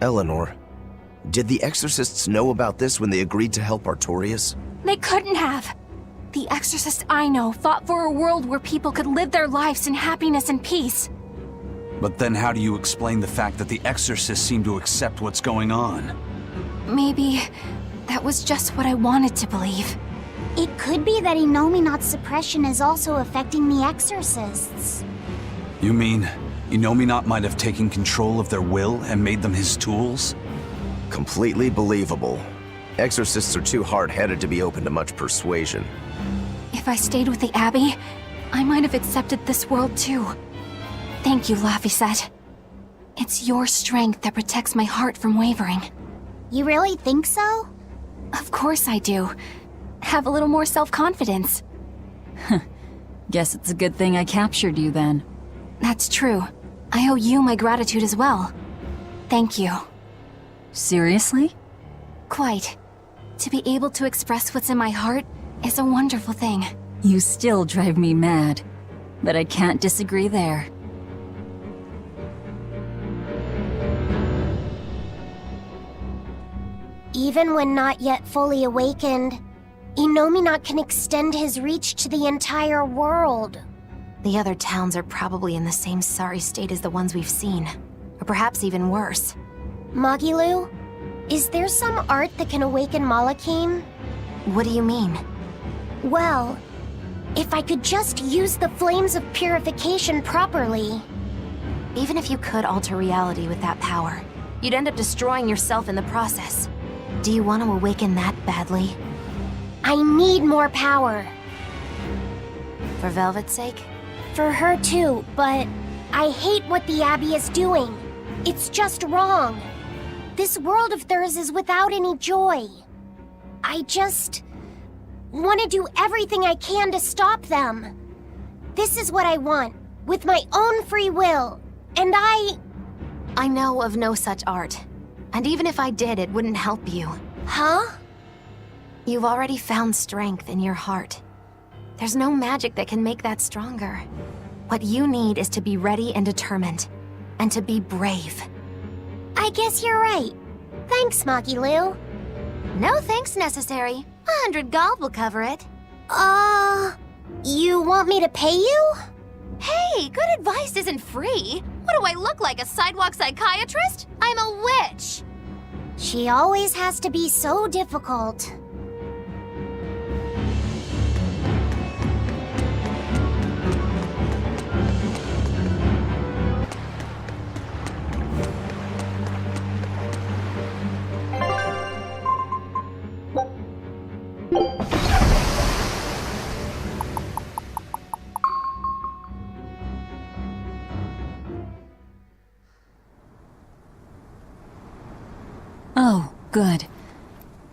Eleanor, did the exorcists know about this when they agreed to help Artorias? They couldn't have. The exorcists I know fought for a world where people could live their lives in happiness and peace. But then how do you explain the fact that the exorcists seem to accept what's going on? Maybe that was just what I wanted to believe. It could be that Innominat's suppression is also affecting the exorcists. You mean Innominat might have taken control of their will and made them his tools? Completely believable. Exorcists are too hard-headed to be open to much persuasion. If I stayed with the Abbey, I might have accepted this world too. Thank you, Laphicet. It's your strength that protects my heart from wavering. You really think so? Of course I do. Have a little more self-confidence. Guess it's a good thing I captured you then. That's true. I owe you my gratitude as well. Thank you. Seriously? Quite. To be able to express what's in my heart is a wonderful thing. You still drive me mad, but I can't disagree there. Even when not yet fully awakened, Innominat can extend his reach to the entire world. The other towns are probably in the same sorry state as the ones we've seen. Or perhaps even worse. Magilu, is there some art that can awaken Malakim? What do you mean? Well, if I could just use the flames of purification properly. Even if you could alter reality with that power, you'd end up destroying yourself in the process. Do you want to awaken that badly? I need more power. For Velvet's sake? For her too, but I hate what the Abbey is doing. It's just wrong. This world of theirs is without any joy. I just want to do everything I can to stop them. This is what I want, with my own free will, and I know of no such art. And even if I did, it wouldn't help you. Huh? You've already found strength in your heart. There's no magic that can make that stronger. What you need is to be ready and determined. And to be brave. I guess you're right. Thanks, Magilu. No thanks necessary. 100 gold will cover it. You want me to pay you? Hey, good advice isn't free. What do I look like, a sidewalk psychiatrist? I'm a witch. She always has to be so difficult. Oh, good.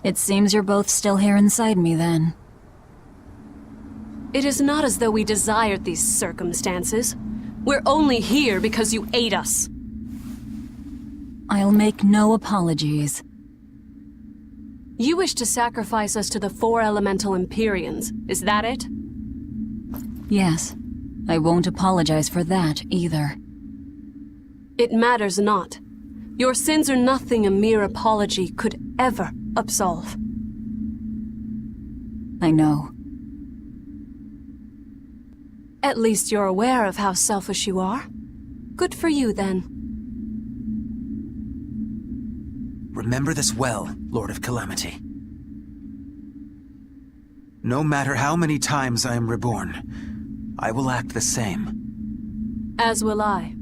It seems you're both still here inside me then. It is not as though we desired these circumstances. We're only here because you ate us. I'll make no apologies. You wish to sacrifice us to the 4 elemental Empyreans, is that it? Yes. I won't apologize for that either. It matters not. Your sins are nothing a mere apology could ever absolve. I know. At least you're aware of how selfish you are. Good for you, then. Remember this well, Lord of Calamity. No matter how many times I am reborn, I will act the same. As will I.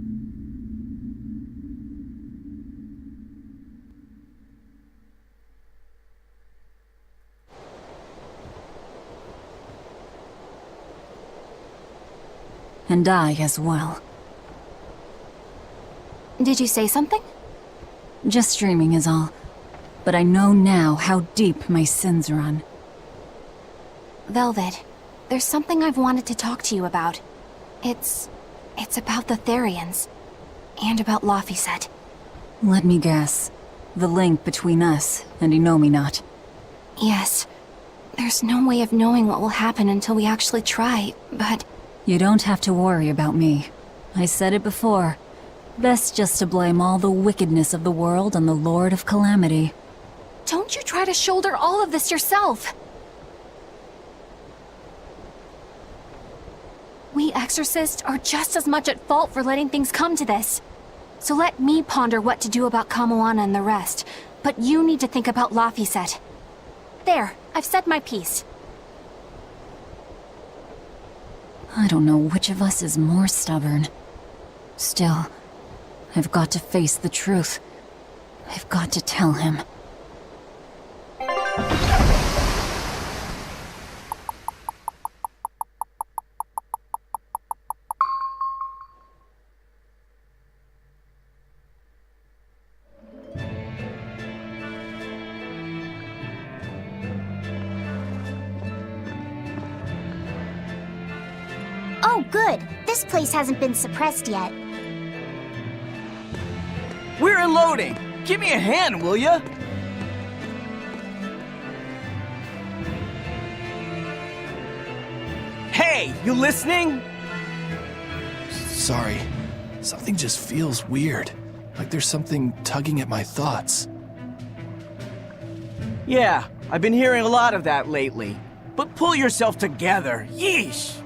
And I as well. Did you say something? Just dreaming is all. But I know now how deep my sins run. Velvet, there's something I've wanted to talk to you about. It's about the Therians. And about Laphicet. Let me guess. The link between us and Innominat. Yes. There's no way of knowing what will happen until we actually try, but... You don't have to worry about me. I said it before. Best just to blame all the wickedness of the world on the Lord of Calamity. Don't you try to shoulder all of this yourself. We exorcists are just as much at fault for letting things come to this. So let me ponder what to do about Kamoana and the rest, but you need to think about Laphicet. There, I've said my piece. I don't know which of us is more stubborn. Still, I've got to face the truth. I've got to tell him. Oh, good. This place hasn't been suppressed yet. We're unloading! Give me a hand, will ya? Hey, you listening? Sorry. Something just feels weird. Like there's something tugging at my thoughts. Yeah, I've been hearing a lot of that lately. But pull yourself together. Yeesh!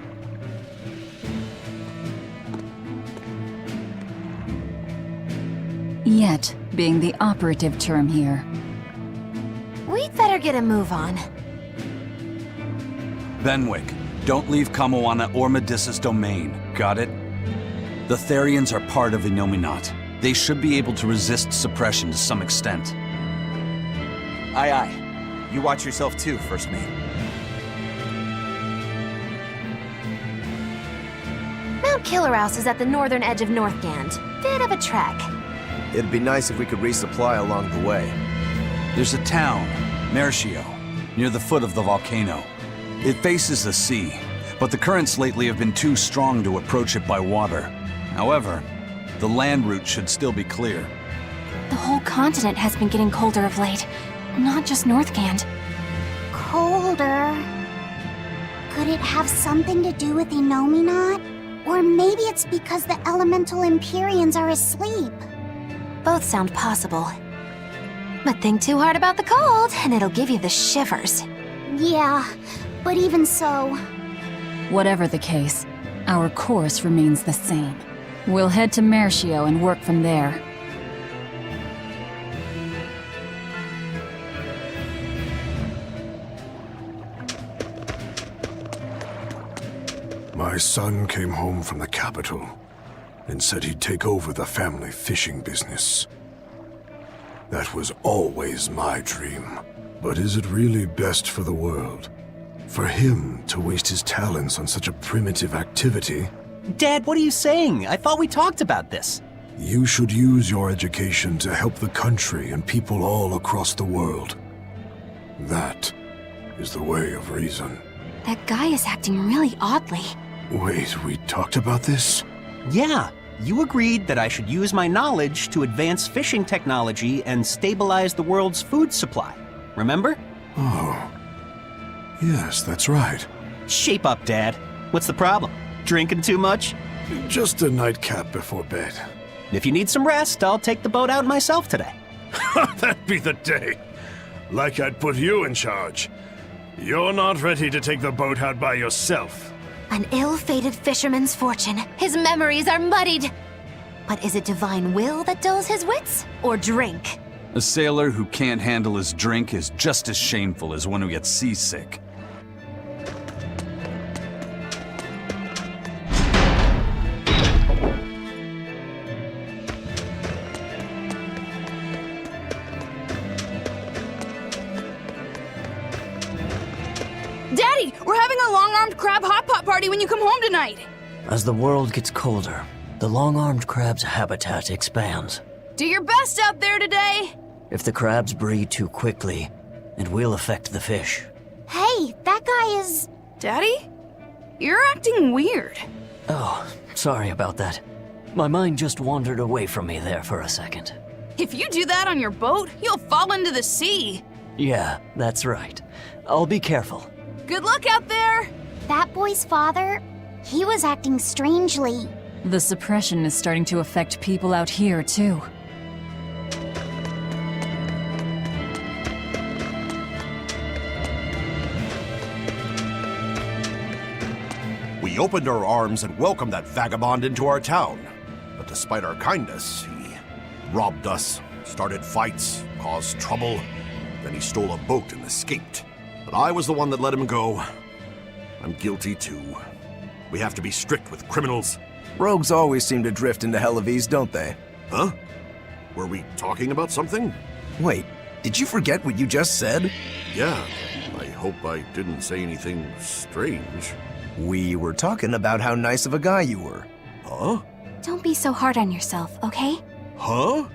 Yet being the operative term here. We'd better get a move on. Benwick, don't leave Kamoana or Medissa's domain. Got it? The Therians are part of Innominat. They should be able to resist suppression to some extent. Aye aye. You watch yourself too, First Mate. Mount Killaraus is at the northern edge of Northgand. Bit of a trek. It'd be nice if we could resupply along the way. There's a town, Mercio, near the foot of the volcano. It faces the sea, but the currents lately have been too strong to approach it by water. However, the land route should still be clear. The whole continent has been getting colder of late, not just Northgand. Colder? Could it have something to do with Innominat? Or maybe it's because the elemental Empyreans are asleep. Both sound possible. But think too hard about the cold, and it'll give you the shivers. Yeah, but even so... Whatever the case, our course remains the same. We'll head to Mercio and work from there. My son came home from the capital and said he'd take over the family fishing business. That was always my dream. But is it really best for the world? For him to waste his talents on such a primitive activity? Dad, what are you saying? I thought we talked about this. You should use your education to help the country and people all across the world. That is the way of reason. That guy is acting really oddly. Wait, we talked about this? Yeah, you agreed that I should use my knowledge to advance fishing technology and stabilize the world's food supply. Remember? Oh. Yes, that's right. Shape up, Dad. What's the problem? Drinking too much? Just a nightcap before bed. If you need some rest, I'll take the boat out myself today. That'd be the day. Like I'd put you in charge. You're not ready to take the boat out by yourself. An ill-fated fisherman's fortune. His memories are muddied. But is it divine will that dulls his wits, or drink? A sailor who can't handle his drink is just as shameful as one who gets seasick. Daddy, we're having a long-armed crab hot pot party when you come home tonight. As the world gets colder, the long-armed crab's habitat expands. Do your best out there today. If the crabs breed too quickly, it will affect the fish. Hey, that guy is... Daddy? You're acting weird. Oh, sorry about that. My mind just wandered away from me there for a second. If you do that on your boat, you'll fall into the sea. Yeah, that's right. I'll be careful. Good luck out there! That boy's father, he was acting strangely. The suppression is starting to affect people out here, too. We opened our arms and welcomed that vagabond into our town. But despite our kindness, he robbed us, started fights, caused trouble. Then he stole a boat and escaped. But I was the one that let him go. I'm guilty too. We have to be strict with criminals. Rogues always seem to drift into Hellevese, don't they? Huh? Were we talking about something? Wait, did you forget what you just said? Yeah, I hope I didn't say anything strange. We were talking about how nice of a guy you were. Huh? Don't be so hard on yourself, okay? Huh?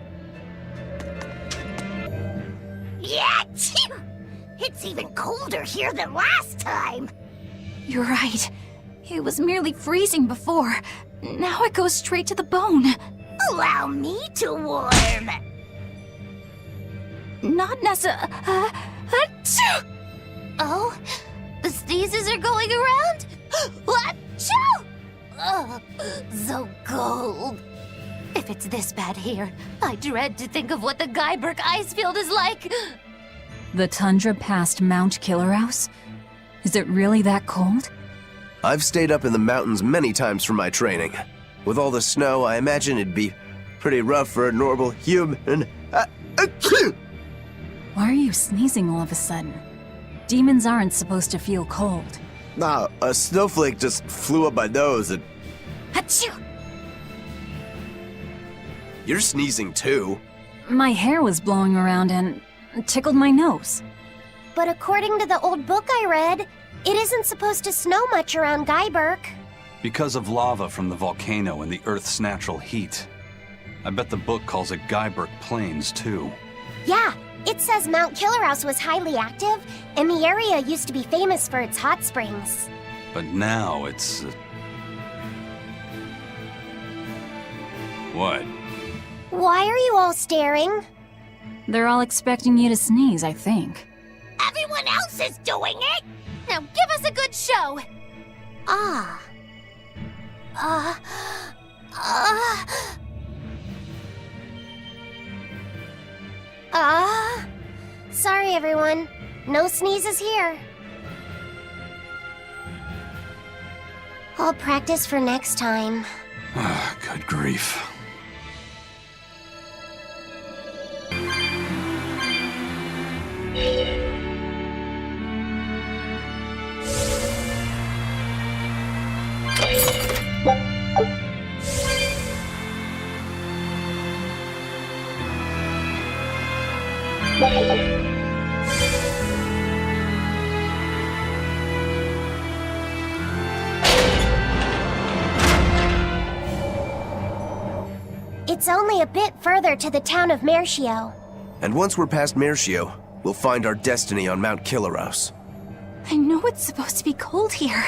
Yeah! It's even colder here than last time! You're right. It was merely freezing before. Now it goes straight to the bone. Allow me to warm! Not necessarily. Oh? The sneezes are going around? Achoo! Oh, so cold. If it's this bad here, I dread to think of what the Guyberg ice field is like. The tundra past Mount Killaraus? Is it really that cold? I've stayed up in the mountains many times for my training. With all the snow, I imagine it'd be pretty rough for a normal human. Why are you sneezing all of a sudden? Demons aren't supposed to feel cold. Nah, a snowflake just flew up my nose and... Achoo! You're sneezing too. My hair was blowing around and tickled my nose. But according to the old book I read, it isn't supposed to snow much around Guyberg. Because of lava from the volcano and the Earth's natural heat. I bet the book calls it Guyberg Plains, too. Yeah, it says Mount Killaraus was highly active, and the area used to be famous for its hot springs. But now it's... What? Why are you all staring? They're all expecting you to sneeze, I think. Everyone else is doing it! Now give us a good show! Sorry everyone. No sneezes here. I'll practice for next time. Good grief. It's only a bit further to the town of Mercio. And once we're past Mercio, we'll find our destiny on Mount Killaraus. I know it's supposed to be cold here,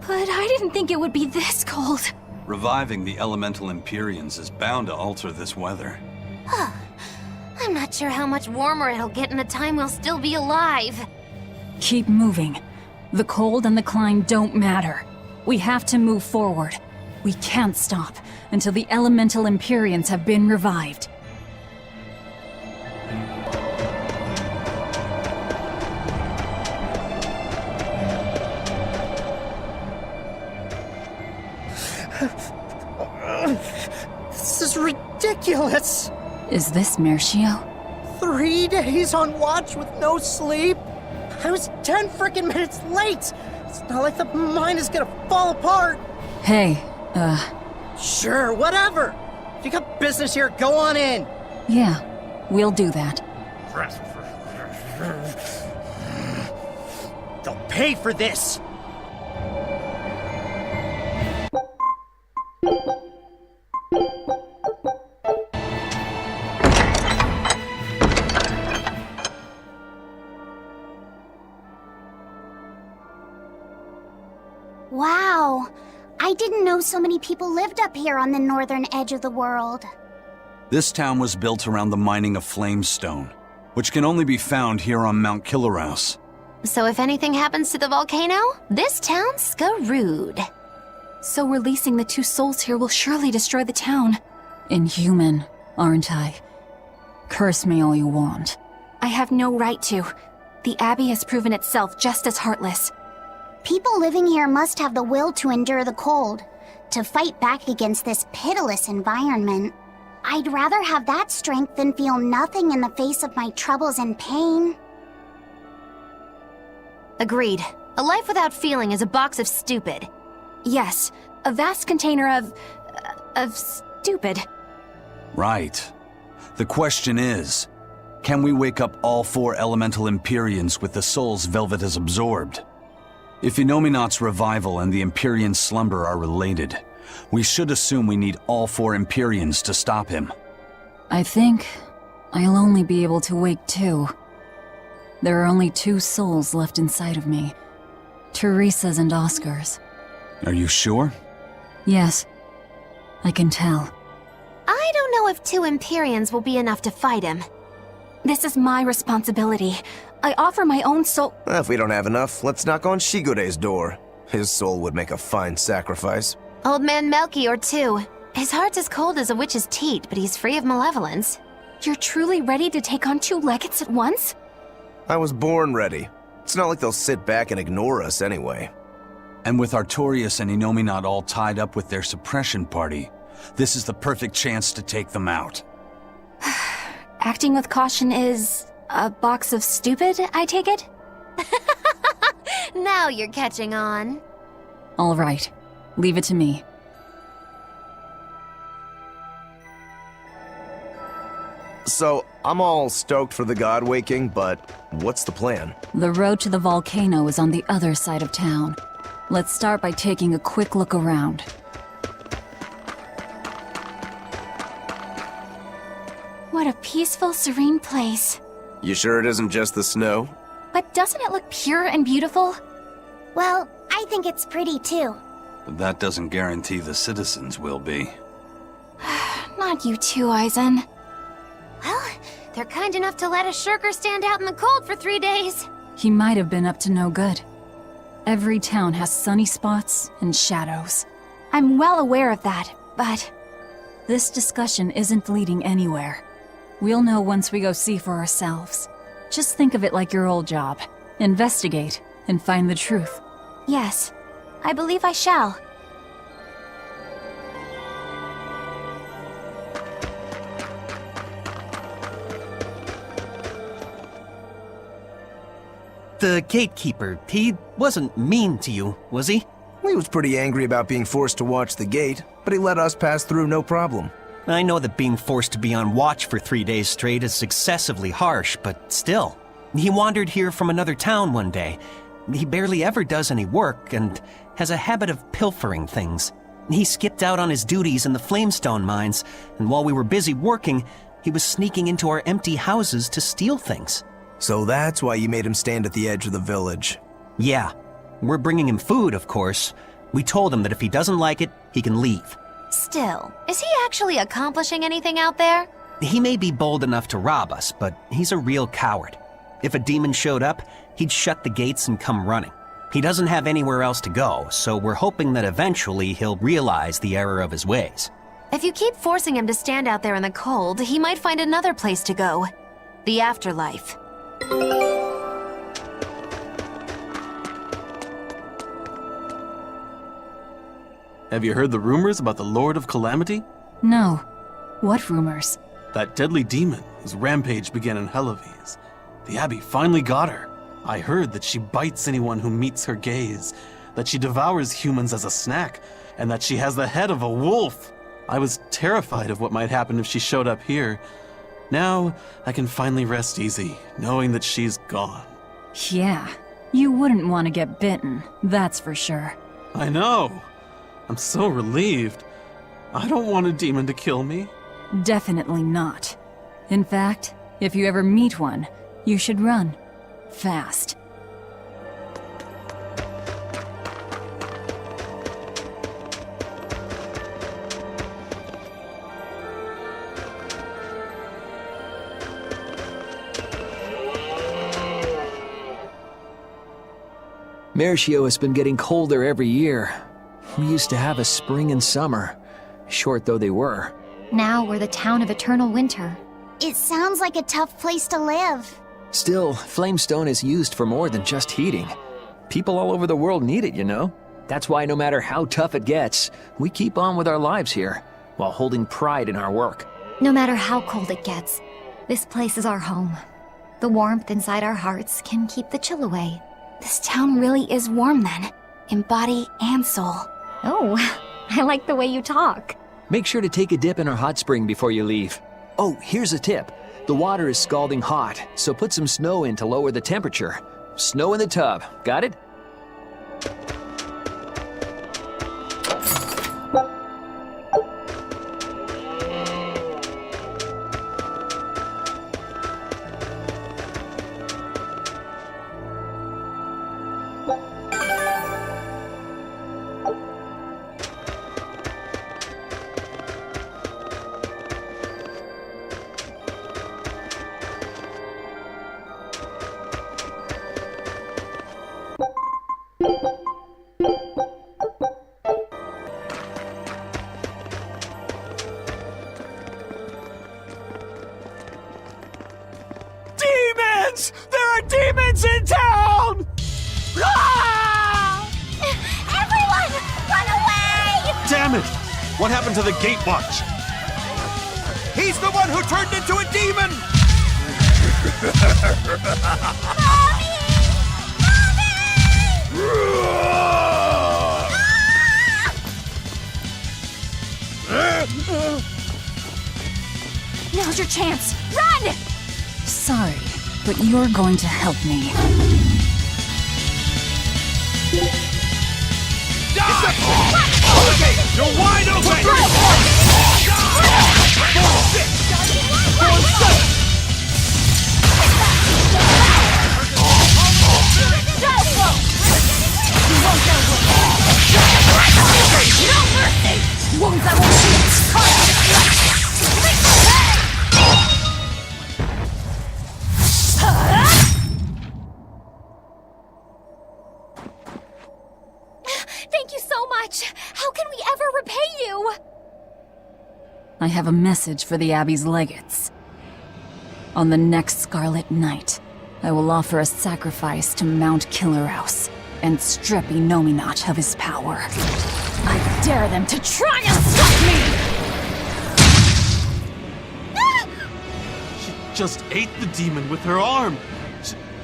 but I didn't think it would be this cold. Reviving the elemental Empyreans is bound to alter this weather. I'm not sure how much warmer it'll get in the time we'll still be alive. Keep moving. The cold and the climb don't matter. We have to move forward. We can't stop until the elemental Empyreans have been revived. This is ridiculous! Is this Mercio? 3 days on watch with no sleep? I was 10 frickin' minutes late! It's not like the mine is gonna fall apart! Hey, Sure, whatever! If you got business here, go on in! yeah, we'll do that. They'll pay for this! Wow, I didn't know so many people lived up here on the northern edge of the world. This town was built around the mining of flamestone, which can only be found here on Mount Killaraus. So if anything happens to the volcano, this town's screwed. So releasing the two souls here will surely destroy the town. Inhuman, aren't I? Curse me all you want. I have no right to. The Abbey has proven itself just as heartless. People living here must have the will to endure the cold, to fight back against this pitiless environment. I'd rather have that strength than feel nothing in the face of my troubles and pain. Agreed. A life without feeling is a box of stupid. Yes, a vast container of stupid. Right. The question is, can we wake up all 4 elemental Empyreans with the souls Velvet has absorbed? If Inominat's revival and the Empyrean's slumber are related, we should assume we need all 4 Empyreans to stop him. I think I'll only be able to wake 2. There are only 2 souls left inside of me. Teresa's and Oscar's. Are you sure? Yes. I can tell. I don't know if 2 Empyreans will be enough to fight him. This is my responsibility. I offer my own soul— If we don't have enough, let's knock on Sigure's door. His soul would make a fine sacrifice. Old man Mельхиор, too. His heart's as cold as a witch's teat, but he's free of malevolence. You're truly ready to take on 2 legates at once? I was born ready. It's not like they'll sit back and ignore us anyway. And with Artorias and Inominat all tied up with their suppression party, this is the perfect chance to take them out. Acting with caution is a box of stupid, I take it? Now you're catching on. All right. Leave it to me. So, I'm all stoked for the god waking, but what's the plan? The road to the volcano is on the other side of town. Let's start by taking a quick look around. What a peaceful, serene place. You sure it isn't just the snow? But doesn't it look pure and beautiful? Well, I think it's pretty too. But that doesn't guarantee the citizens will be. Not you too, Eisen. Well, they're kind enough to let a shirker stand out in the cold for 3 days. He might have been up to no good. Every town has sunny spots and shadows. I'm well aware of that, but... This discussion isn't leading anywhere. We'll know once we go see for ourselves. Just think of it like your old job. Investigate and find the truth. Yes, I believe I shall. The gatekeeper, he wasn't mean to you, was he? He was pretty angry about being forced to watch the gate, but he let us pass through no problem. I know that being forced to be on watch for 3 days straight is excessively harsh, but still. He wandered here from another town one day. He barely ever does any work and has a habit of pilfering things. He skipped out on his duties in the Flamestone mines, and while we were busy working, he was sneaking into our empty houses to steal things. So that's why you made him stand at the edge of the village. Yeah. We're bringing him food, of course. We told him that if he doesn't like it, he can leave. Still, is he actually accomplishing anything out there? He may be bold enough to rob us, but he's a real coward. If a demon showed up, he'd shut the gates and come running. He doesn't have anywhere else to go, so we're hoping that eventually he'll realize the error of his ways. If you keep forcing him to stand out there in the cold, he might find another place to go. The afterlife. Have you heard the rumors about the Lord of Calamity? No. What rumors? That deadly demon whose rampage began in Helives. The Abbey finally got her. I heard that she bites anyone who meets her gaze, that she devours humans as a snack, and that she has the head of a wolf. I was terrified of what might happen if she showed up here. Now, I can finally rest easy, knowing that she's gone. Yeah, you wouldn't want to get bitten, that's for sure. I know. I'm so relieved. I don't want a demon to kill me. Definitely not. In fact, if you ever meet one, you should run. Fast. Melichio has been getting colder every year. We used to have a spring and summer, short though they were. Now we're the town of eternal winter. It sounds like a tough place to live. Still, Flamestone is used for more than just heating. People all over the world need it, you know? That's why no matter how tough it gets, we keep on with our lives here, while holding pride in our work. No matter how cold it gets, this place is our home. The warmth inside our hearts can keep the chill away. This town really is warm then, in body and soul. Oh, I like the way you talk. Make sure to take a dip in our hot spring before you leave. Oh, here's a tip. The water is scalding hot, so put some snow in to lower the temperature. Snow in the tub, got it? Demons! There are demons in town! Ah! Everyone, run away! Damn it! What happened to the gate watch? He's the one who turned into a demon! Now's your chance. Run! Sorry, but you're going to help me. Okay, you're wide open! Thank you so much. How can we ever repay you? I have a message for the Abbey's legates. On the next Scarlet Night, I will offer a sacrifice to Mount Killaraus and strip Inominat of his power. I dare them to try and stop me! She just ate the demon with her arm.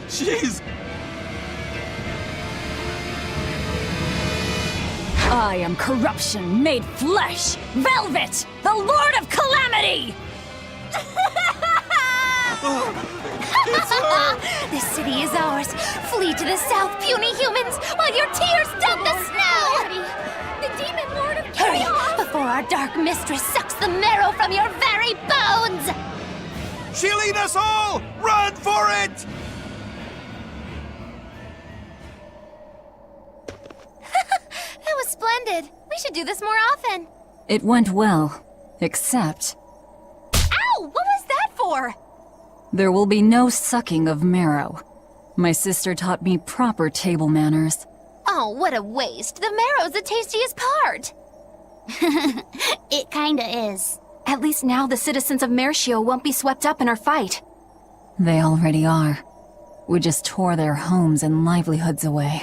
She's... I am corruption made flesh! Velvet! The Lord of Calamity! This city is ours. Flee to the south, puny humans, while your tears dump the snow! The demon lord of chaos! Hurry, before our dark mistress sucks the marrow from your very bones! She'll eat us all! Run for it! That was splendid. We should do this more often. It went well, except Ow! What was that for? there will be no sucking of marrow. My sister taught me proper table manners. Oh, what a waste. The marrow's the tastiest part. It kinda is. At least now the citizens of Mercio won't be swept up in our fight. They already are. We just tore their homes and livelihoods away.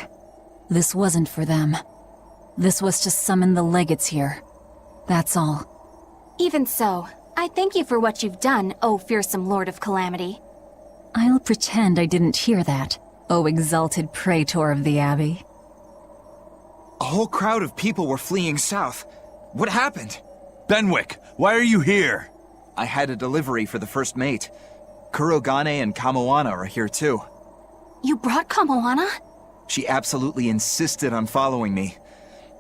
This wasn't for them. This was to summon the legates here. That's all. Even so, I thank you for what you've done, O fearsome Lord of Calamity. I'll pretend I didn't hear that, O exalted praetor of the Abbey. A whole crowd of people were fleeing south. What happened? Benwick, why are you here? I had a delivery for the first mate. Kurogane and Kamoana are here too. You brought Kamoana? She absolutely insisted on following me.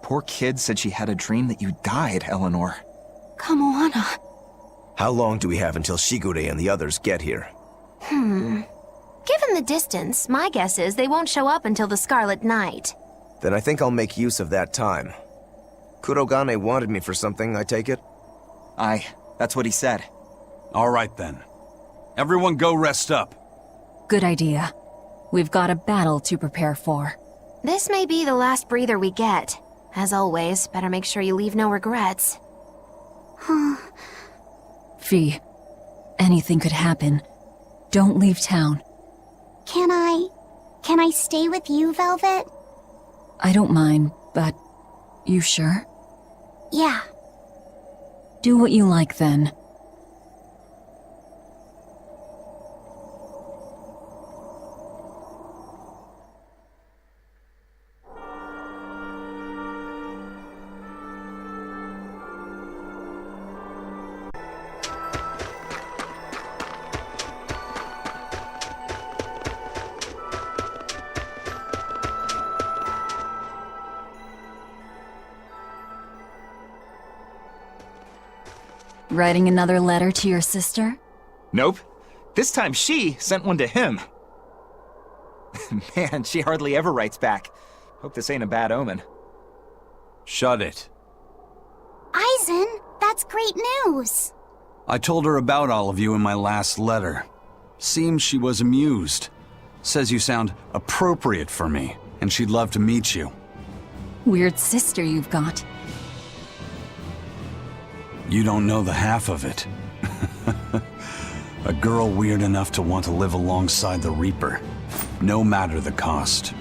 Poor kid said she had a dream that you died, Eleanor. Kamoana. How long do we have until Sигуре and the others get here? Given the distance, my guess is they won't show up until the Scarlet Night. Then I think I'll make use of that time. Kurogane wanted me for something, I take it? Aye, that's what he said. All right then. Everyone go rest up. Good idea. We've got a battle to prepare for. This may be the last breather we get. As always, better make sure you leave no regrets. Fee, anything could happen. Don't leave town. Can I stay with you, Velvet? I don't mind, but you sure? Yeah. Do what you like then. Writing another letter to your sister? Nope. This time she sent one to him. Man, she hardly ever writes back. Hope this ain't a bad omen. Shut it. Eisen, that's great news. I told her about all of you in my last letter. Seems she was amused. Says you sound appropriate for me, and she'd love to meet you. Weird sister you've got. You don't know the half of it. A girl weird enough to want to live alongside the Reaper, no matter the cost.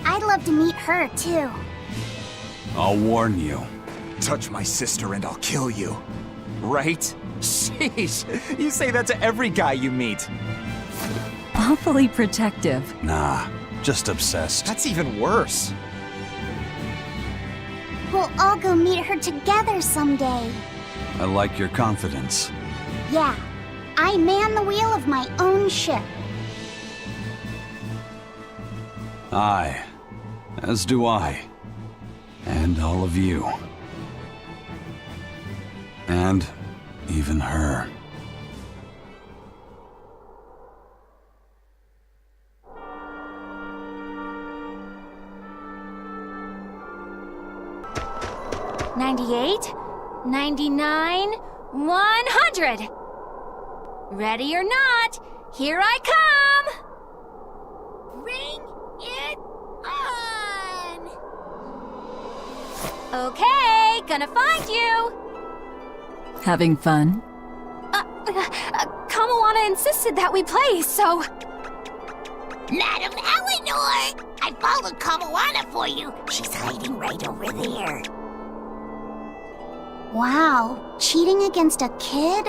I'd love to meet her, too. I'll warn you. Touch my sister and I'll kill you. Right? Sheesh, you say that to every guy you meet. Awfully protective. Nah, just obsessed. That's even worse. We'll all go meet her together someday. I like your confidence. Yeah, I man the wheel of my own ship. Aye, as do I. And all of you. And even her. $98, $99, $100. Ready or not, here I come! Bring it on! Okay, gonna find you! Having fun? Kamoana insisted that we play, so... Madam Eleanor! I followed Kamoana for you. She's hiding right over there. Wow, cheating against a kid?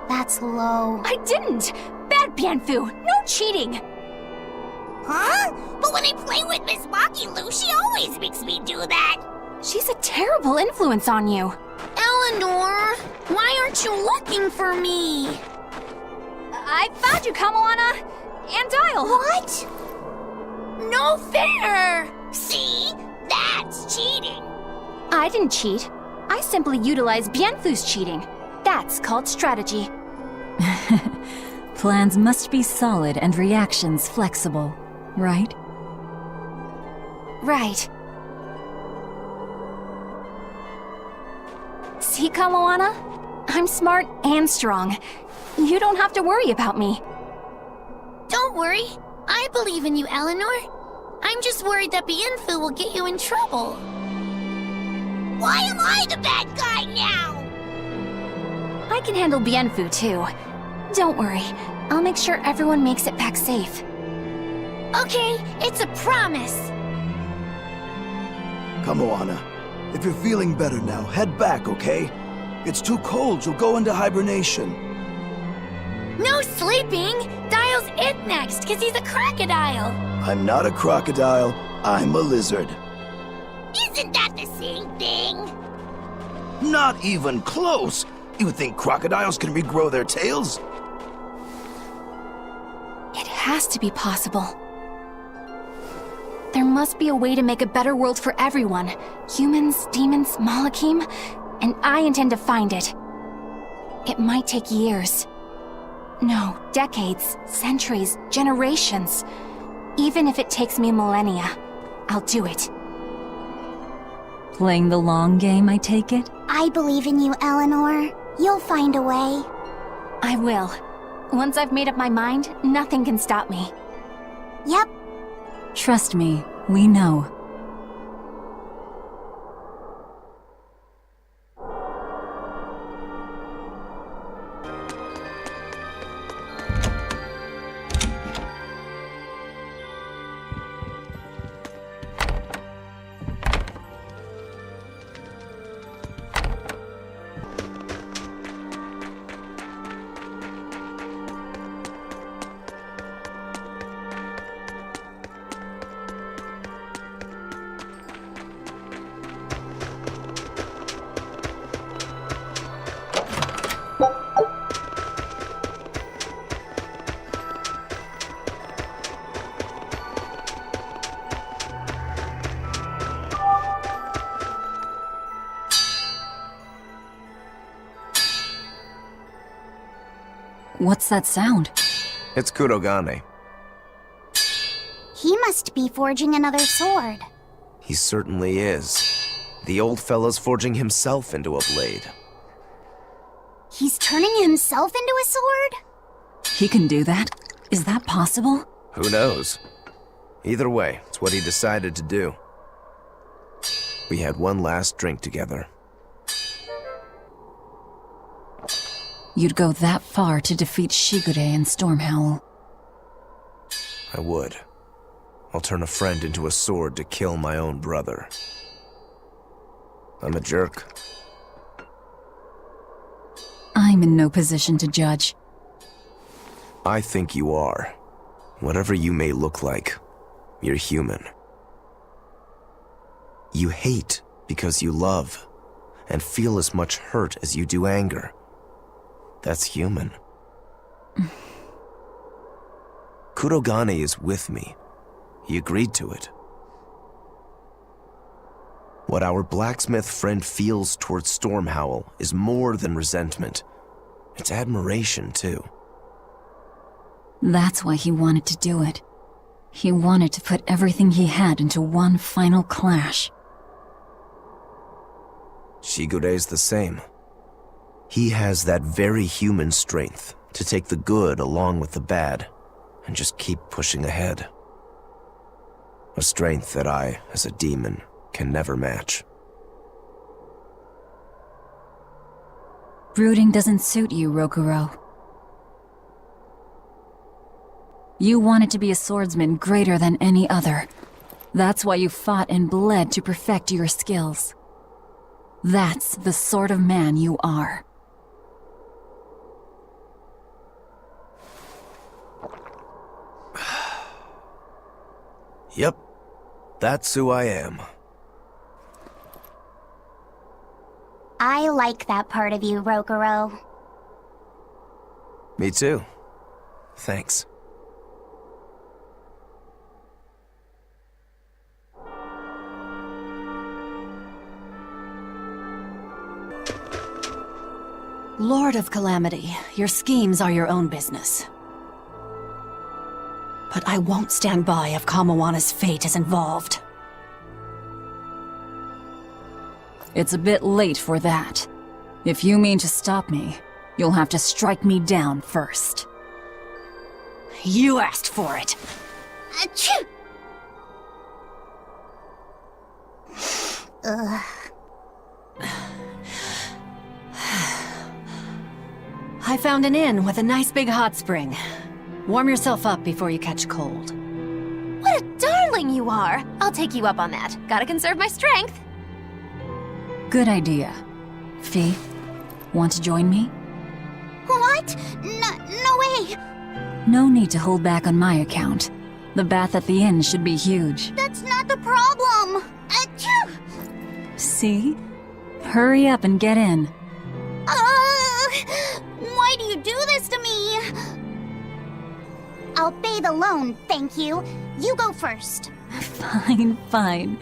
That's low. I didn't! Bad Bienfu! No cheating! Huh? But when I play with Miss Makilu, she always makes me do that. She's a terrible influence on you. Eleanor, why aren't you looking for me? I found you, Kamoana! And Dial! What? No fair! See? That's cheating. I didn't cheat. I simply utilized Bienfu's cheating. That's called strategy. Plans must be solid and reactions flexible, right? Right. See, Kamoana? I'm smart and strong. You don't have to worry about me. Don't worry. I believe in you, Eleanor. I'm just worried that Bienfu will get you in trouble. Why am I the bad guy now? I can handle Bienfu, too. Don't worry. I'll make sure everyone makes it back safe. Okay, it's a promise. Kamoana, if you're feeling better now, head back, okay? It's too cold, you'll go into hibernation. No sleeping! Dial's it next, because he's a crocodile. I'm not a crocodile, I'm a lizard. Isn't that the same thing? Not even close! You think crocodiles can regrow their tails? It has to be possible. There must be a way to make a better world for everyone. Humans, demons, Malakim, and I intend to find it. It might take years. No, decades, centuries, generations. Even if it takes me millennia, I'll do it. Playing the long game, I take it? I believe in you, Eleanor. You'll find a way. I will. Once I've made up my mind, nothing can stop me. Yep. Trust me, we know. What's that sound? It's Kurogane. He must be forging another sword. He certainly is. The old fella's forging himself into a blade. He's turning himself into a sword? He can do that? Is that possible? Who knows? Either way, it's what he decided to do. We had one last drink together. You'd go that far to defeat Sигуре and Stormhowl. I would. I'll turn a friend into a sword to kill my own brother. I'm a jerk. I'm in no position to judge. I think you are. Whatever you may look like, you're human. You hate because you love, and feel as much hurt as you do anger. That's human. Kurogane is with me. He agreed to it. What our blacksmith friend feels towards Stormhowl is more than resentment. It's admiration, too. That's why he wanted to do it. He wanted to put everything he had into one final clash. Shigure's the same. He has that very human strength to take the good along with the bad and just keep pushing ahead. A strength that I, as a demon, can never match. Brooding doesn't suit you, Rokuro. You wanted to be a swordsman greater than any other. That's why you fought and bled to perfect your skills. That's the sort of man you are. Yep, that's who I am. I like that part of you, Rokuro. Me too. Thanks. Lord of Calamity, your schemes are your own business. But I won't stand by if Kamawana's fate is involved. It's a bit late for that. If you mean to stop me, you'll have to strike me down first. You asked for it. Achoo! Ugh. I found an inn with a nice big hot spring. Warm yourself up before you catch cold. What a darling you are! I'll take you up on that. Gotta conserve my strength. Good idea. Fee, want to join me? What? No way! No need to hold back on my account. The bath at the inn should be huge. That's not the problem! Achoo! See? Hurry up and get in. Why do you do this to me? I'll bathe alone, thank you. You go first. Fine, fine.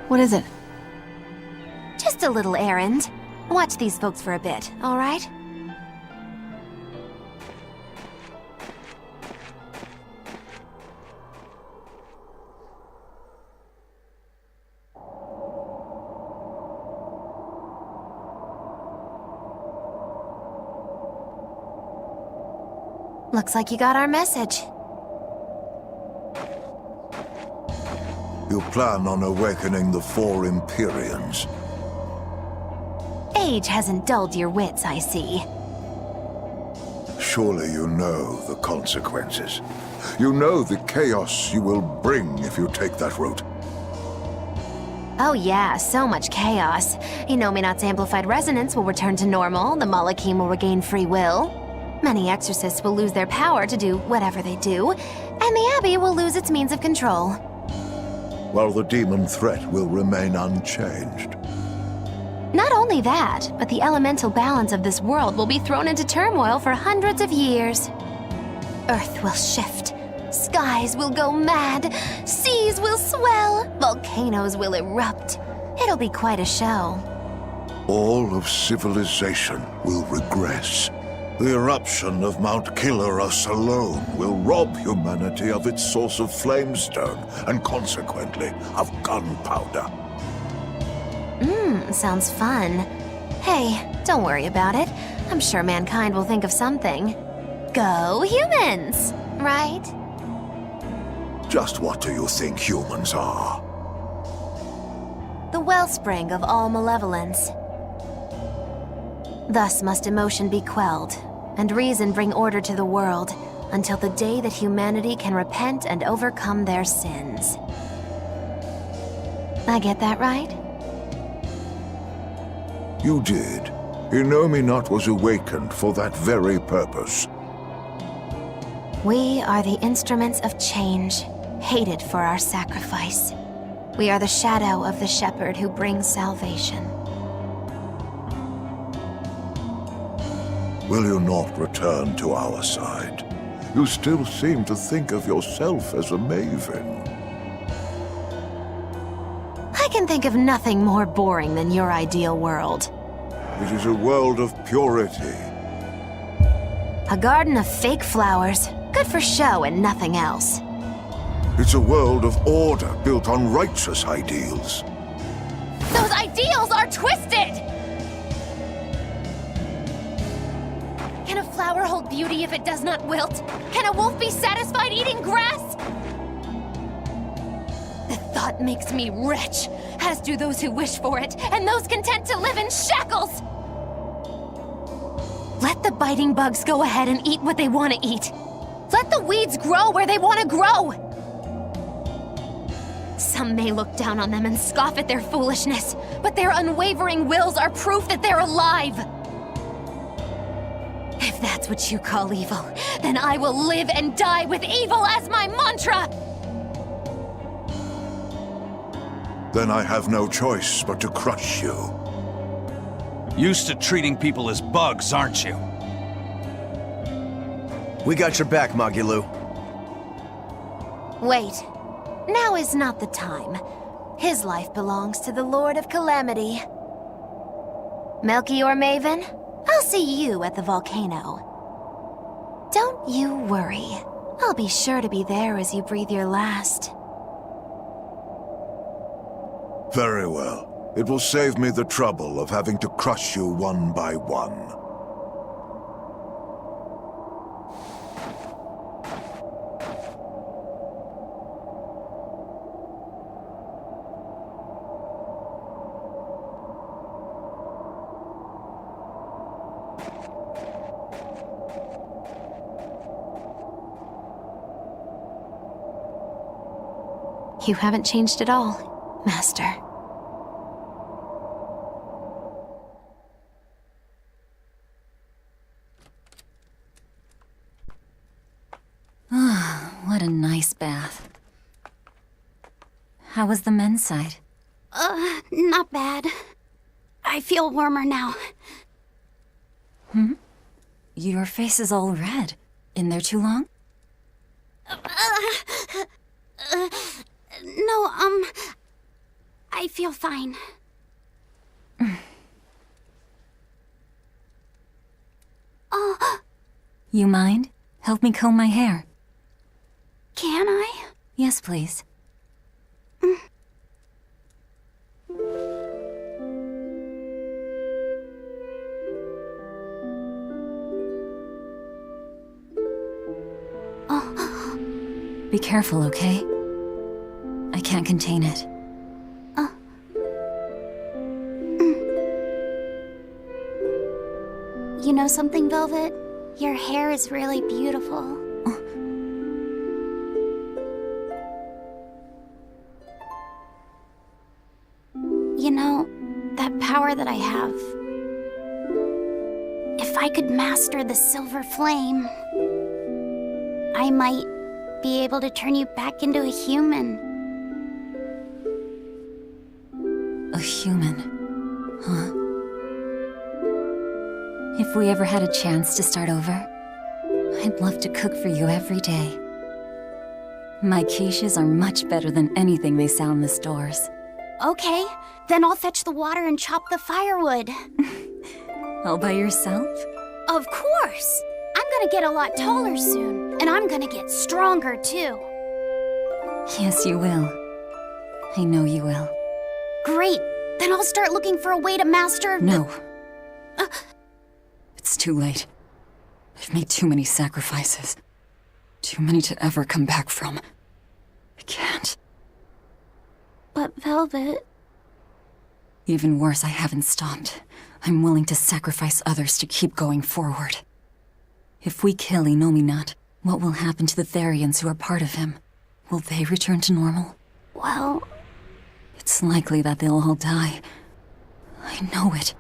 What is it? Just a little errand. Watch these folks for a bit, all right? Looks like you got our message. You plan on awakening the four Empyreans. Age hasn't dulled your wits, I see. Surely you know the consequences. You know the chaos you will bring if you take that route. Oh yeah, so much chaos. Inominat's amplified resonance will return to normal, the Malachim will regain free will. Many exorcists will lose their power to do whatever they do, and the Abbey will lose its means of control. While the demon threat will remain unchanged. Not only that, but the elemental balance of this world will be thrown into turmoil for hundreds of years. Earth will shift. Skies will go mad, seas will swell, volcanoes will erupt. It'll be quite a show. All of civilization will regress. The eruption of Mount Killaraus alone will rob humanity of its source of flamestone and consequently of gunpowder. Sounds fun. Hey, don't worry about it. I'm sure mankind will think of something. Go humans, right? Just what do you think humans are? The wellspring of all malevolence. Thus must emotion be quelled, and reason bring order to the world, until the day that humanity can repent and overcome their sins. I get that right? You did. Inominet was awakened for that very purpose. We are the instruments of change, hated for our sacrifice. We are the shadow of the shepherd who brings salvation. Will you not return to our side? You still seem to think of yourself as a maven. I can think of nothing more boring than your ideal world. It is a world of purity. A garden of fake flowers, good for show and nothing else. It's a world of order built on righteous ideals. Those ideals are twisted! Can a flower hold beauty if it does not wilt? Can a wolf be satisfied eating grass? The thought makes me rich, as do those who wish for it, and those content to live in shackles! Let the biting bugs go ahead and eat what they want to eat. Let the weeds grow where they want to grow! Some may look down on them and scoff at their foolishness, but their unwavering wills are proof that they're alive! If that's what you call evil, then I will live and die with evil as my mantra! Then I have no choice but to crush you. Used to treating people as bugs, aren't you? We got your back, Magilou. Wait. Now is not the time. His life belongs to the Lord of Calamity. Melchior Maven, I'll see you at the volcano. Don't you worry. I'll be sure to be there as you breathe your last. Very well. It will save me the trouble of having to crush you one by one. You haven't changed at all, Master. What a nice bath. How was the men's side? Not bad. I feel warmer now. Your face is all red. In there too long? No, I feel fine. You mind? Help me comb my hair. Can I? Yes, please. Be careful, okay? I can't contain it. You know something, Velvet? Your hair is really beautiful. You know, that power that I have... If I could master the silver flame, I might be able to turn you back into a human. A human, huh? If we ever had a chance to start over, I'd love to cook for you every day. My quiches are much better than anything they sell in the stores. Okay, then I'll fetch the water and chop the firewood. All by yourself? Of course! I'm gonna get a lot taller soon, and I'm gonna get stronger too. Yes, you will. I know you will. Great! Then I'll start looking for a way to master... No. It's too late. I've made too many sacrifices. Too many to ever come back from. I can't. But Velvet... Even worse, I haven't stopped. I'm willing to sacrifice others to keep going forward. If we kill Inominat, what will happen to the Therians who are part of him? Will they return to normal? Well... It's likely that they'll all die. I know it.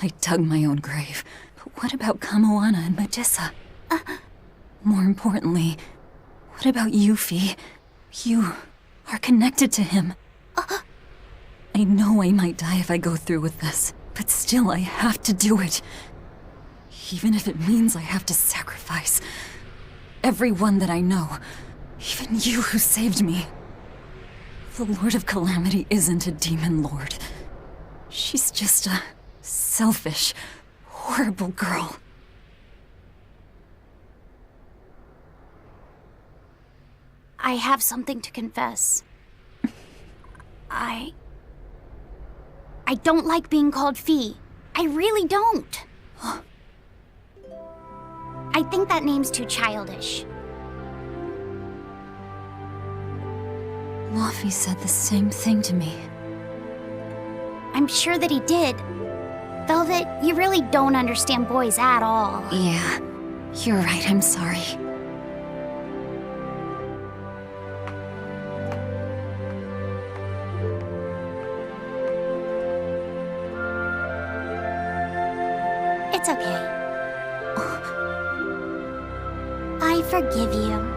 I dug my own grave. But what about Kamoana and Medissa? More importantly, what about Yuffie? You are connected to him. I know I might die if I go through with this, but still I have to do it. Even if it means I have to sacrifice everyone that I know. Even you who saved me. The Lord of Calamity isn't a demon lord. She's just a selfish, horrible girl. I have something to confess. I don't like being called Fee. I really don't. I think that name's too childish. Laufey said the same thing to me. I'm sure that he did. Velvet, you really don't understand boys at all. Yeah, you're right, I'm sorry. It's okay. I forgive you.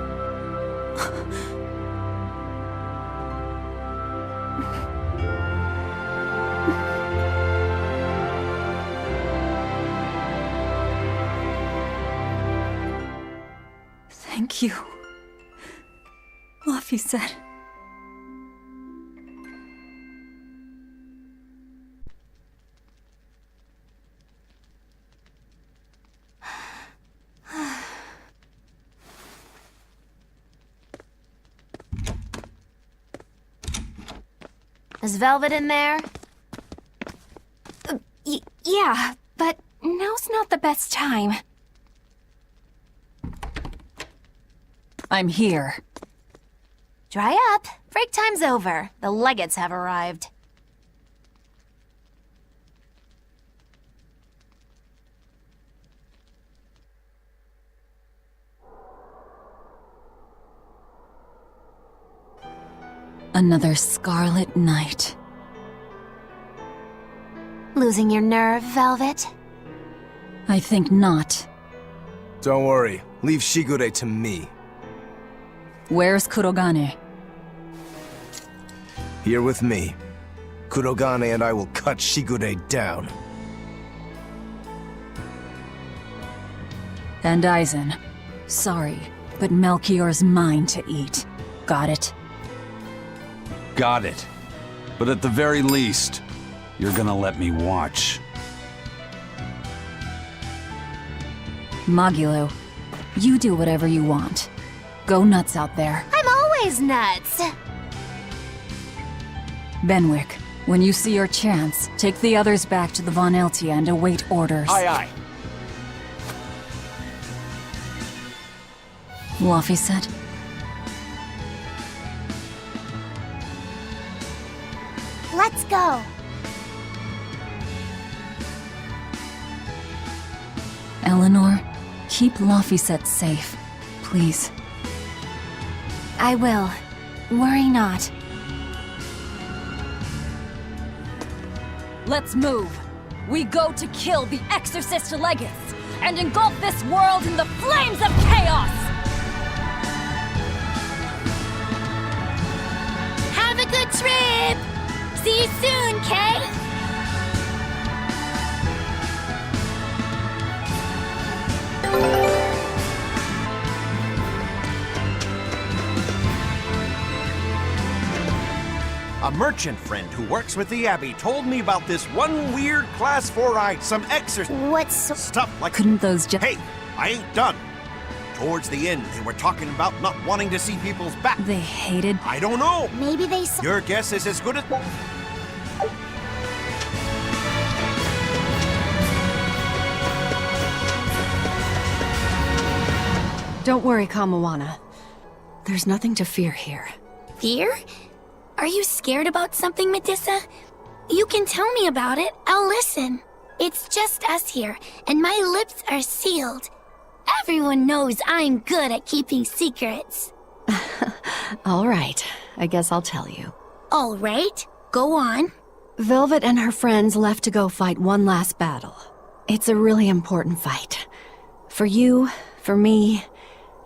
Thank you. Laufey said. Is Velvet in there? Yeah, but now's not the best time. I'm here. Dry up. Break time's over. The legates have arrived. Another scarlet night. Losing your nerve, Velvet? I think not. Don't worry. Leave Shigure to me. Where's Kurogane? Here with me. Kurogane and I will cut Shigure down. And Aizen. Sorry, but Melchior's mine to eat. Got it? Got it. But at the very least, you're gonna let me watch. Magilo, you do whatever you want. Go nuts out there. I'm always nuts! Benwick, when you see your chance, take the others back to the Von Eltia and await orders. Aye, aye. Laufey said. Let's go. Eleanor, keep Laufey safe, please. I will. Worry not. Let's move. We go to kill the Exorcist Legates and engulf this world in the flames of chaos! Have a good trip! See you soon, Kay! A merchant friend who works with the Abbey told me about this one weird Class 4 rite, some exorcism. What's stuff like... Couldn't those just... Hey, I ain't done. Towards the end, they were talking about not wanting to see people's back. They hated... I don't know. Maybe they... Your guess is as good as... Don't worry, Kamawana. There's nothing to fear here. Fear? Are you scared about something, Medusa? You can tell me about it. I'll listen. It's just us here, and my lips are sealed. Everyone knows I'm good at keeping secrets. All right, I guess I'll tell you. All right, go on. Velvet and her friends left to go fight one last battle. It's a really important fight. For you, for me,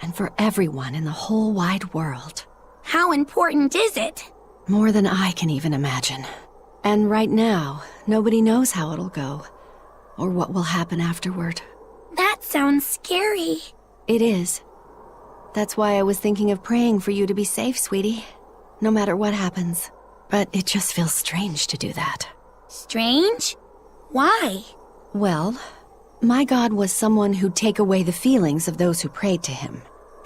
and for everyone in the whole wide world. How important is it? More than I can even imagine. And right now, nobody knows how it'll go, or what will happen afterward. That sounds scary. It is. That's why I was thinking of praying for you to be safe, sweetie. No matter what happens. But it just feels strange to do that. Strange? Why? Well, my god was someone who'd take away the feelings of those who prayed to him.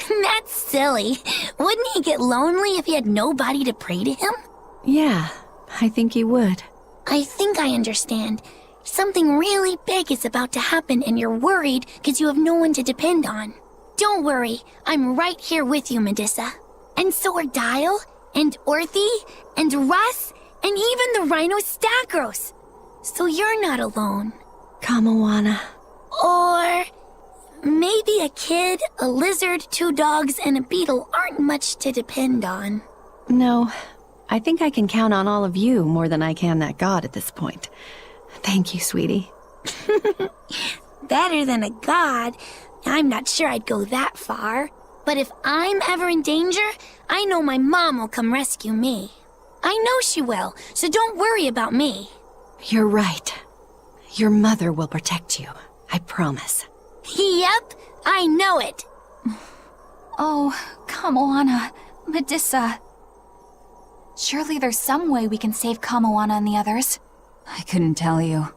That's silly. Wouldn't he get lonely if he had nobody to pray to him? Yeah, I think he would. I think I understand. Something really big is about to happen and you're worried because you have no one to depend on. Don't worry, I'm right here with you, Medusa. And so are Dial, and Orthy, and Russ, and even the Rhino Stagros. So you're not alone. Kamawana. Or... maybe a kid, a lizard, 2 dogs, and a beetle aren't much to depend on. No, I think I can count on all of you more than I can that god at this point. Thank you, sweetie. Better than a god. I'm not sure I'd go that far. But if I'm ever in danger, I know my mom will come rescue me. I know she will, so don't worry about me. You're right. Your mother will protect you. I promise. Yep, I know it. Oh, Kamawana, Medusa. Surely there's some way we can save Kamawana and the others. I couldn't tell you.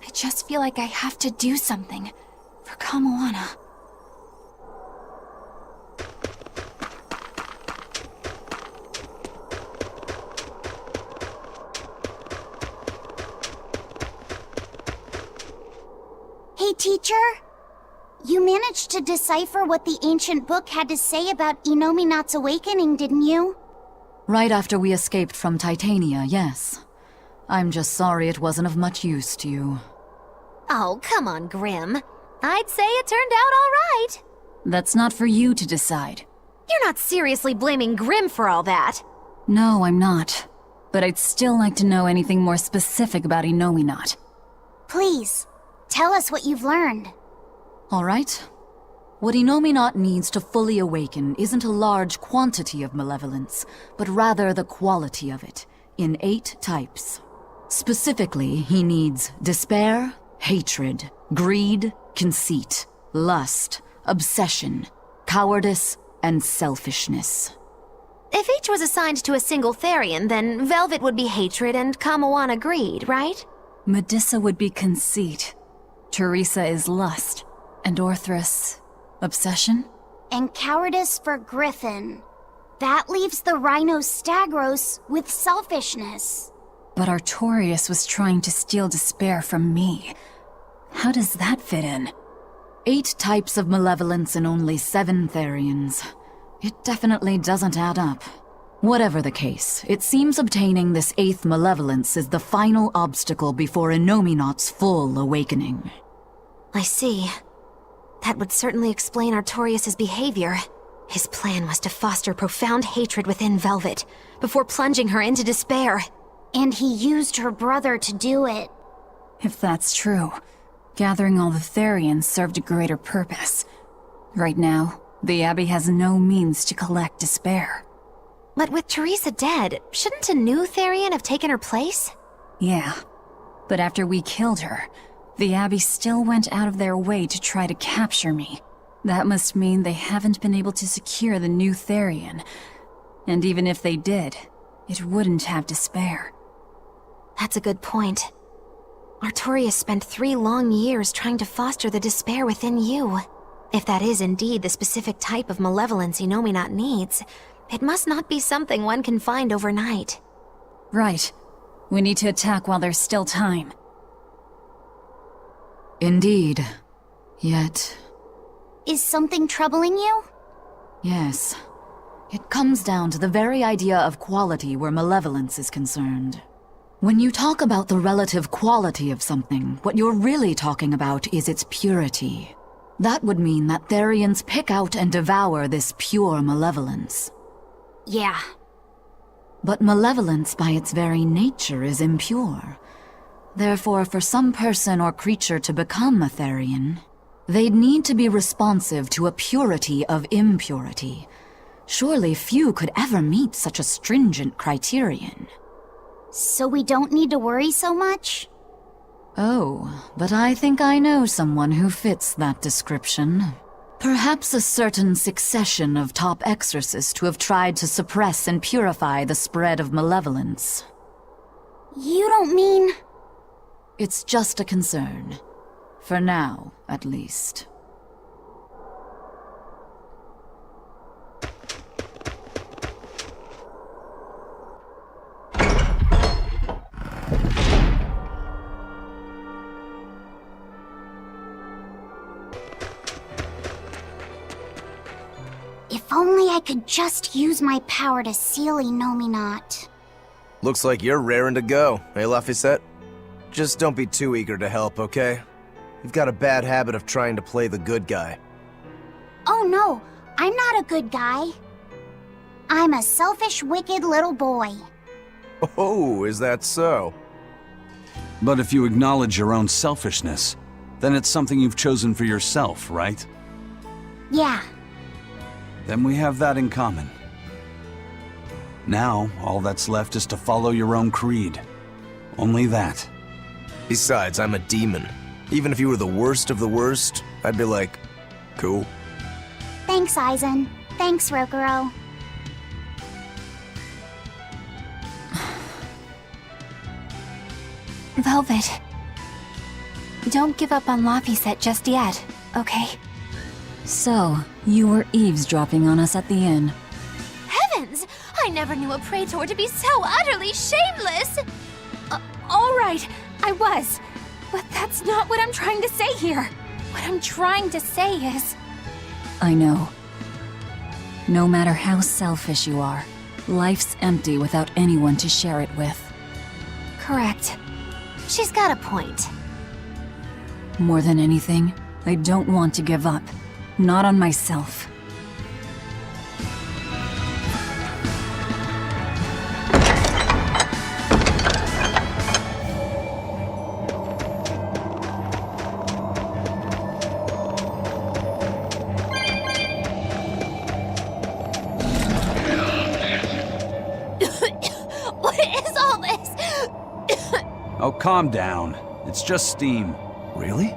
I just feel like I have to do something for Kamawana. Hey, teacher? You managed to decipher what the ancient book had to say about Inominat's awakening, didn't you? Right after we escaped from Titania, yes. I'm just sorry it wasn't of much use to you. Oh, come on, Grim. I'd say it turned out all right. That's not for you to decide. You're not seriously blaming Grim for all that. No, I'm not. But I'd still like to know anything more specific about Inominat. Please, tell us what you've learned. All right. What Inominat needs to fully awaken isn't a large quantity of malevolence, but rather the quality of it, in 8 types. Specifically, he needs despair, hatred, greed, conceit, lust, obsession, cowardice, and selfishness. If each was assigned to a single Therian, then Velvet would be hatred and Kamawana greed, right? Medusa would be conceit. Teresa is lust. And Orthrus, obsession? And cowardice for Griffin. That leaves the Rhino Stagros with selfishness. But Artorius was trying to steal despair from me. How does that fit in? 8 types of malevolence and only 7 Therians. It definitely doesn't add up. Whatever the case, it seems obtaining this 8th malevolence is the final obstacle before Inominat's full awakening. I see. That would certainly explain Artorius' behavior. His plan was to foster profound hatred within Velvet, before plunging her into despair. And he used her brother to do it. If that's true, gathering all the Therians served a greater purpose. Right now, the Abbey has no means to collect despair. But with Teresa dead, shouldn't a new Therian have taken her place? Yeah, but after we killed her, the Abbey still went out of their way to try to capture me. That must mean they haven't been able to secure the new Therian. And even if they did, it wouldn't have despair. That's a good point. Artorias spent 3 long years trying to foster the despair within you. If that is indeed the specific type of malevolence Innominat needs, it must not be something one can find overnight. Right. We need to attack while there's still time. Indeed. Yet... Is something troubling you? Yes. It comes down to the very idea of quality where malevolence is concerned. When you talk about the relative quality of something, what you're really talking about is its purity. That would mean that Therians pick out and devour this pure malevolence. Yeah. But malevolence by its very nature is impure. Therefore, for some person or creature to become a Therian, they'd need to be responsive to a purity of impurity. Surely few could ever meet such a stringent criterion. So we don't need to worry so much? Oh, but I think I know someone who fits that description. Perhaps a certain succession of top exorcists who have tried to suppress and purify the spread of malevolence. You don't mean... It's just a concern. For now, at least. If only I could just use my power to seal Innominat. Looks like you're raring to go, eh, Laphicet? Just don't be too eager to help, okay? You've got a bad habit of trying to play the good guy. Oh no, I'm not a good guy. I'm a selfish, wicked little boy. Oh, is that so? But if you acknowledge your own selfishness, then it's something you've chosen for yourself, right? Yeah. Then we have that in common. Now, all that's left is to follow your own creed. Only that. Besides, I'm a demon. Even if you were the worst of the worst, I'd be like, cool. Thanks, Aizen. Thanks, Rokuro. Velvet. Don't give up on Laphicet just yet, okay? So, you were eavesdropping on us at the inn. Heavens! I never knew a praetor to be so utterly shameless! All right, I was. But that's not what I'm trying to say here. What I'm trying to say is... I know. No matter how selfish you are, life's empty without anyone to share it with. Correct. She's got a point. More than anything, I don't want to give up. Not on myself. What is all this? Oh, calm down. It's just steam. Really?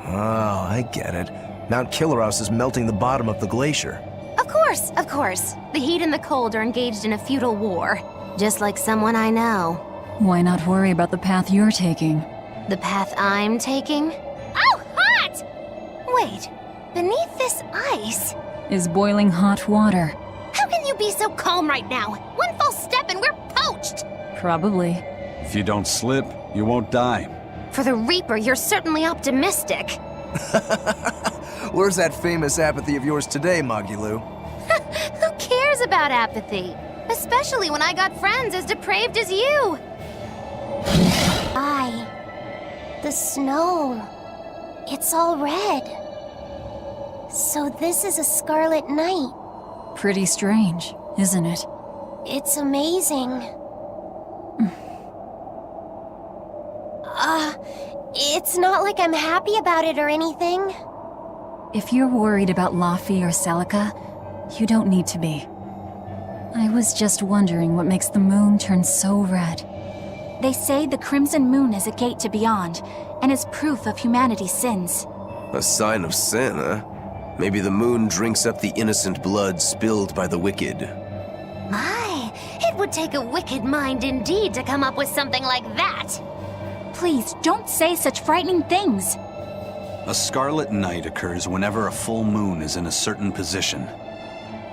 Oh, I get it. Mount Killaraus is melting the bottom of the glacier. Of course, of course. The heat and the cold are engaged in a futile war. Just like someone I know. Why not worry about the path you're taking? The path I'm taking? Oh, hot! Wait, beneath this ice... Is boiling hot water. How can you be so calm right now? One false step and we're poached! Probably. If you don't slip, you won't die. For the Reaper, you're certainly optimistic. Where's that famous apathy of yours today, Magilou? Who cares about apathy? Especially when I got friends as depraved as you. The snow. It's all red. So this is a scarlet night. Pretty strange, isn't it? It's amazing. It's not like I'm happy about it or anything. If you're worried about Laffy or Celica, you don't need to be. I was just wondering what makes the moon turn so red. They say the Crimson Moon is a gate to beyond, and is proof of humanity's sins. A sign of sin, huh? Maybe the moon drinks up the innocent blood spilled by the wicked. My, it would take a wicked mind indeed to come up with something like that. Please, don't say such frightening things. A scarlet night occurs whenever a full moon is in a certain position.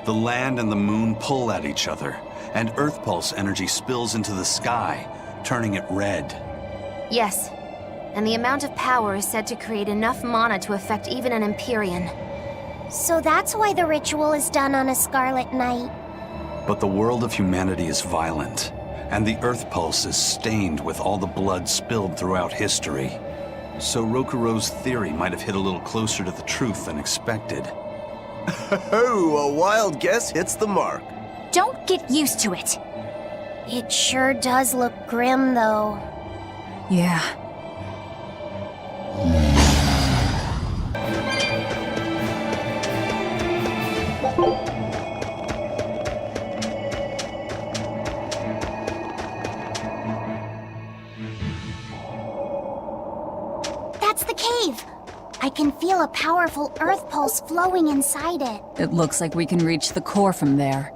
The land and the moon pull at each other, and Earth Pulse energy spills into the sky, turning it red. Yes, and the amount of power is said to create enough mana to affect even an Empyrean. So that's why the ritual is done on a scarlet night. But the world of humanity is violent, and the Earth Pulse is stained with all the blood spilled throughout history. So Rokuro's theory might have hit a little closer to the truth than expected. Oh, a wild guess hits the mark. Don't get used to it. It sure does look grim, though. Yeah. That's the cave! I can feel a powerful earth pulse flowing inside it. It looks like we can reach the core from there.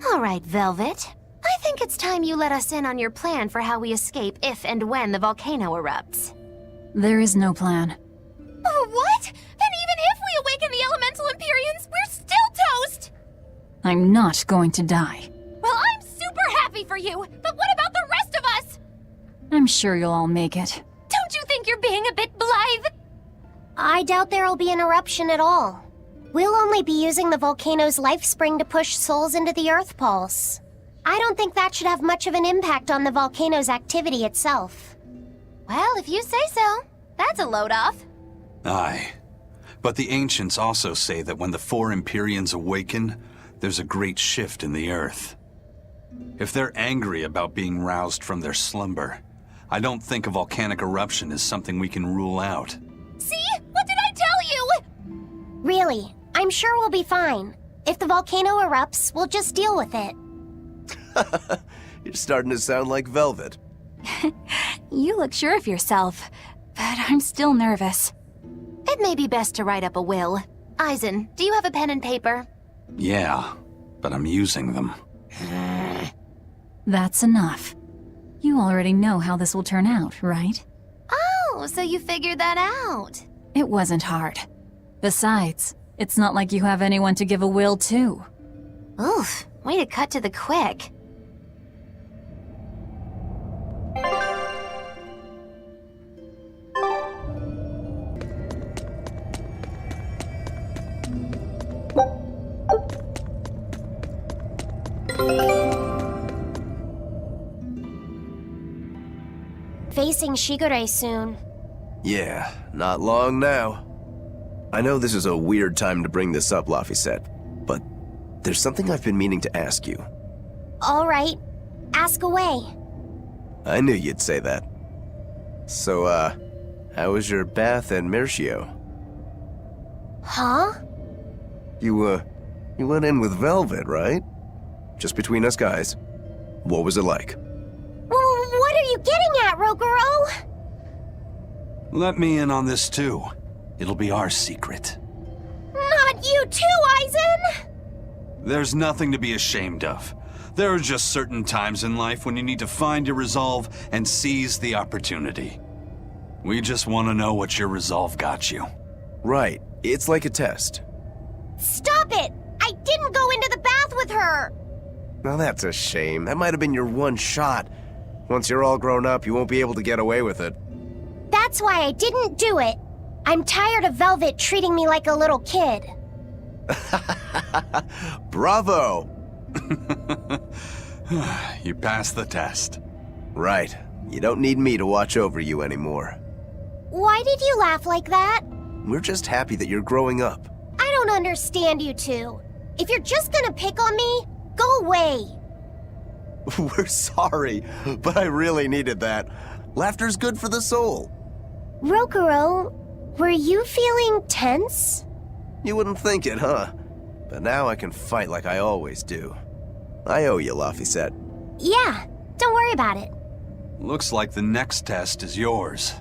All right, Velvet. I think it's time you let us in on your plan for how we escape if and when the volcano erupts. There is no plan. What? Then even if we awaken the elemental Empyreans, we're still toast! I'm not going to die. Well, I'm super happy for you, but what about the rest of us? I'm sure you'll all make it. Don't you think you're being a bit blithe? I doubt there'll be an eruption at all. We'll only be using the volcano's life spring to push souls into the Earth Pulse. I don't think that should have much of an impact on the volcano's activity itself. Well, if you say so. That's a load off. Aye. But the ancients also say that when the 4 Empyreans awaken, there's a great shift in the earth. If they're angry about being roused from their slumber, I don't think a volcanic eruption is something we can rule out. See? What did I tell you? Really, I'm sure we'll be fine. If the volcano erupts, we'll just deal with it. You're starting to sound like Velvet. You look sure of yourself, but I'm still nervous. It may be best to write up a will. Eisen, do you have a pen and paper? Yeah, but I'm using them. That's enough. You already know how this will turn out, right? Oh, so you figured that out. It wasn't hard. Besides, it's not like you have anyone to give a will to. Oof, way to cut to the quick. Facing Shigure soon. Yeah, not long now. I know this is a weird time to bring this up, Laphicet, but there's something I've been meaning to ask you. All right, ask away. I knew you'd say that. So, how was your bath in Mercio? Huh? You went in with Velvet, right? Just between us guys. What was it like? What are you getting at, Roguro? Let me in on this too. It'll be our secret. Not you too, Eisen! There's nothing to be ashamed of. There are just certain times in life when you need to find your resolve and seize the opportunity. We just want to know what your resolve got you. Right. It's like a test. Stop it! I didn't go into the bath with her! Now that's a shame. That might have been your one shot. Once you're all grown up, you won't be able to get away with it. That's why I didn't do it. I'm tired of Velvet treating me like a little kid. Bravo! You passed the test. Right. You don't need me to watch over you anymore. Why did you laugh like that? We're just happy that you're growing up. I don't understand you two. If you're just gonna pick on me, go away. We're sorry, but I really needed that. Laughter's good for the soul. Rokuro, were you feeling tense? You wouldn't think it, huh? But now I can fight like I always do. I owe you, Laphicet. Yeah, don't worry about it. Looks like the next test is yours.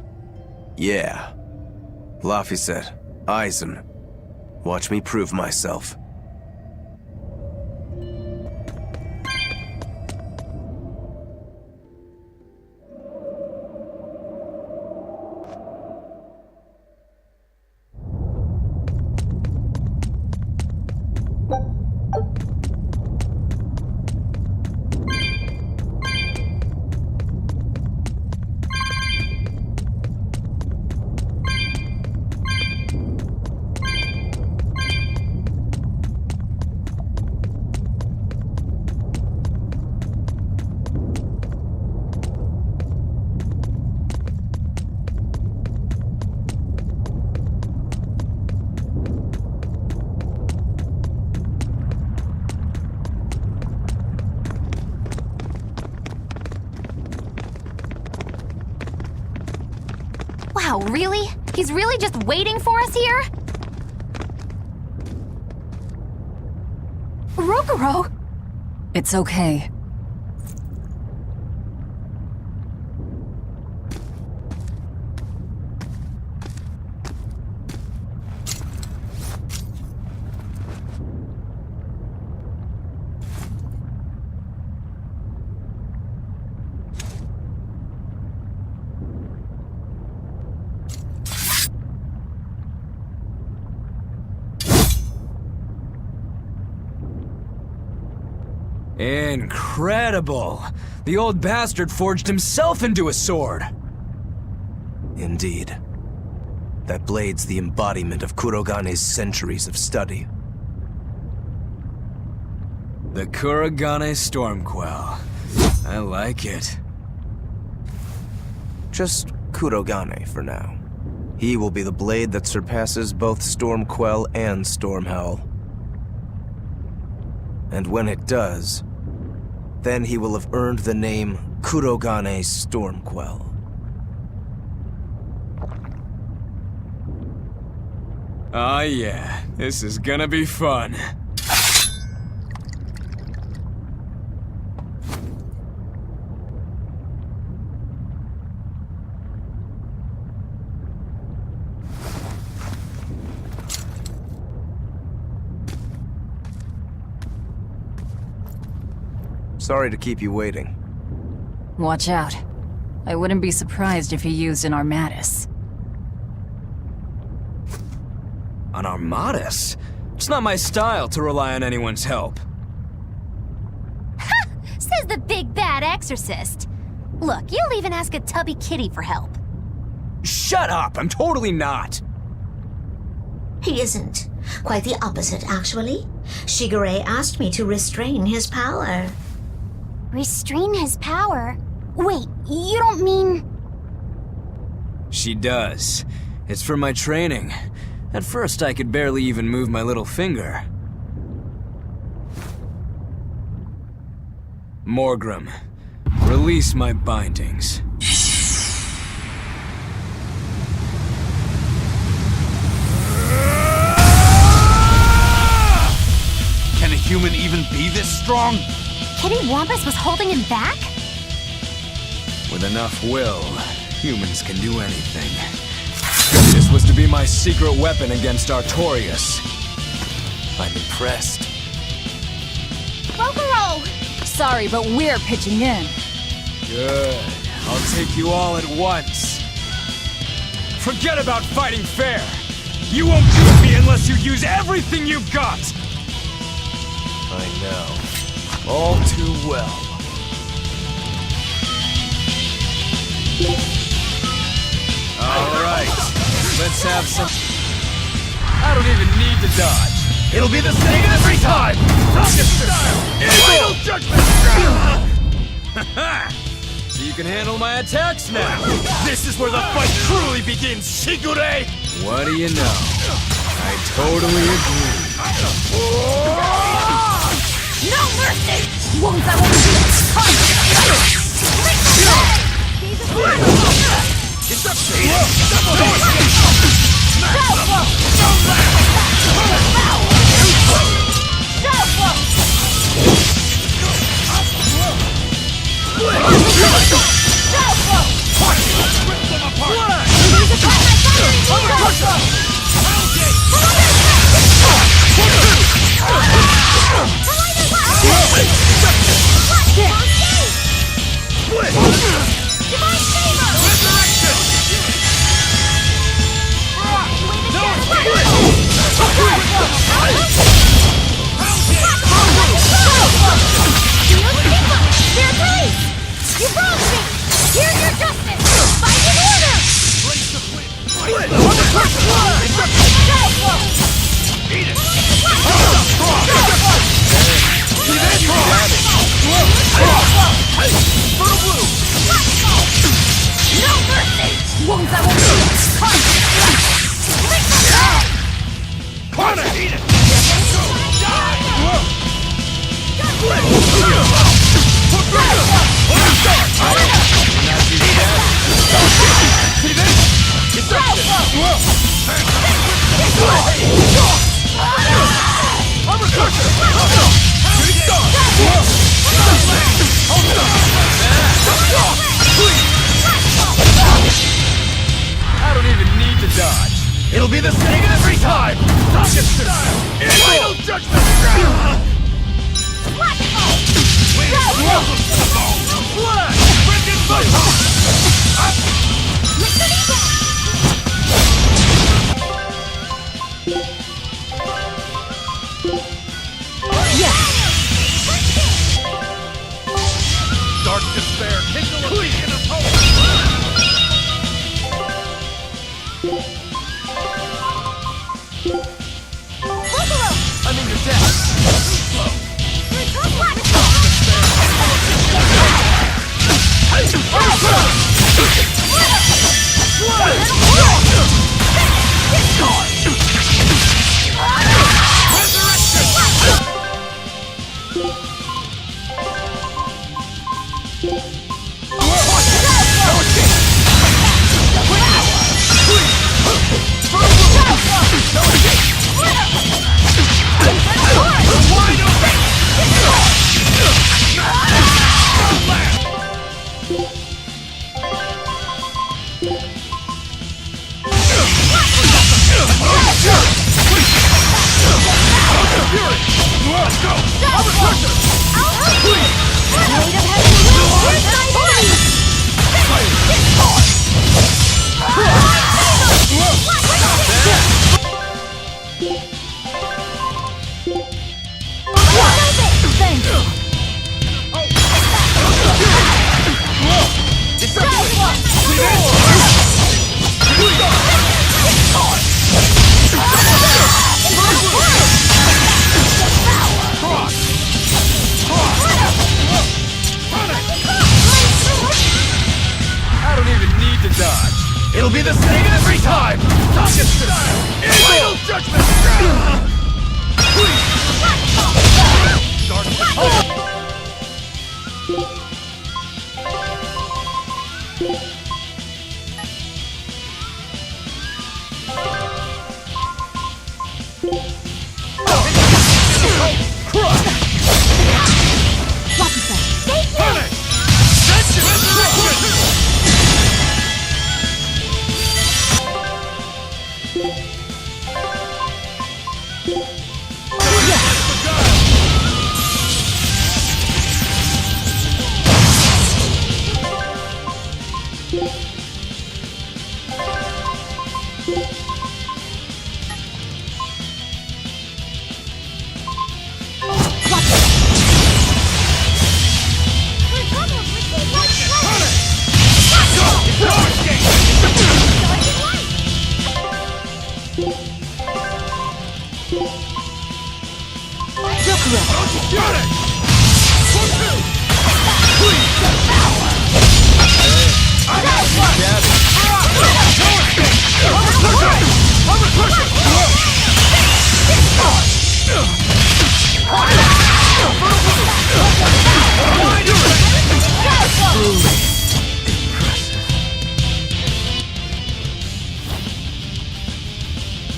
Yeah. Laphicet, Eisen. Watch me prove myself. Wow, really? He's really just waiting for us here? Rokuro! It's okay. Incredible! The old bastard forged himself into a sword! Indeed. That blade's the embodiment of Kurogane's centuries of study. The Kurogane Stormquell. I like it. Just Kurogane for now. He will be the blade that surpasses both Stormquell and Stormhowl. And when it does, then he will have earned the name Kurogane Stormquell. Ah yeah, this is gonna be fun. Sorry to keep you waiting. Watch out. I wouldn't be surprised if he used an Armatus. An Armatus? It's not my style to rely on anyone's help. Ha! Says the big bad exorcist. Look, you'll even ask a tubby kitty for help. Shut up! I'm totally not! He isn't. Quite the opposite, actually. Sигуре asked me to restrain his power. Restrain his power? Wait, you don't mean... She does. It's for my training. At first, I could barely even move my little finger. Morgrim, release my bindings. Can a human even be this strong? Kitty Wampus was holding him back? With enough will, humans can do anything. This was to be my secret weapon against Artorias. I'm impressed. Rokuro! Sorry, but we're pitching in. Good. I'll take you all at once. Forget about fighting fair. You won't beat me unless you use everything you've got. I know. All too well. All right. Let's have some... I don't even need to dodge. It'll be the same every time! Rocket style! Final judgment! So you can handle my attacks now! This is where the fight truly begins, Sигуре! What do you know? I totally agree. No mercy! Won't I won't be It's up to you! I don't even need to dodge. It'll be the same every time! Target style! Final judgment! Flash! Freaking fight! Dark despair! Kindle a beacon of hope! I'm in your debt. It'll be the same every time! Target style! Final judgment!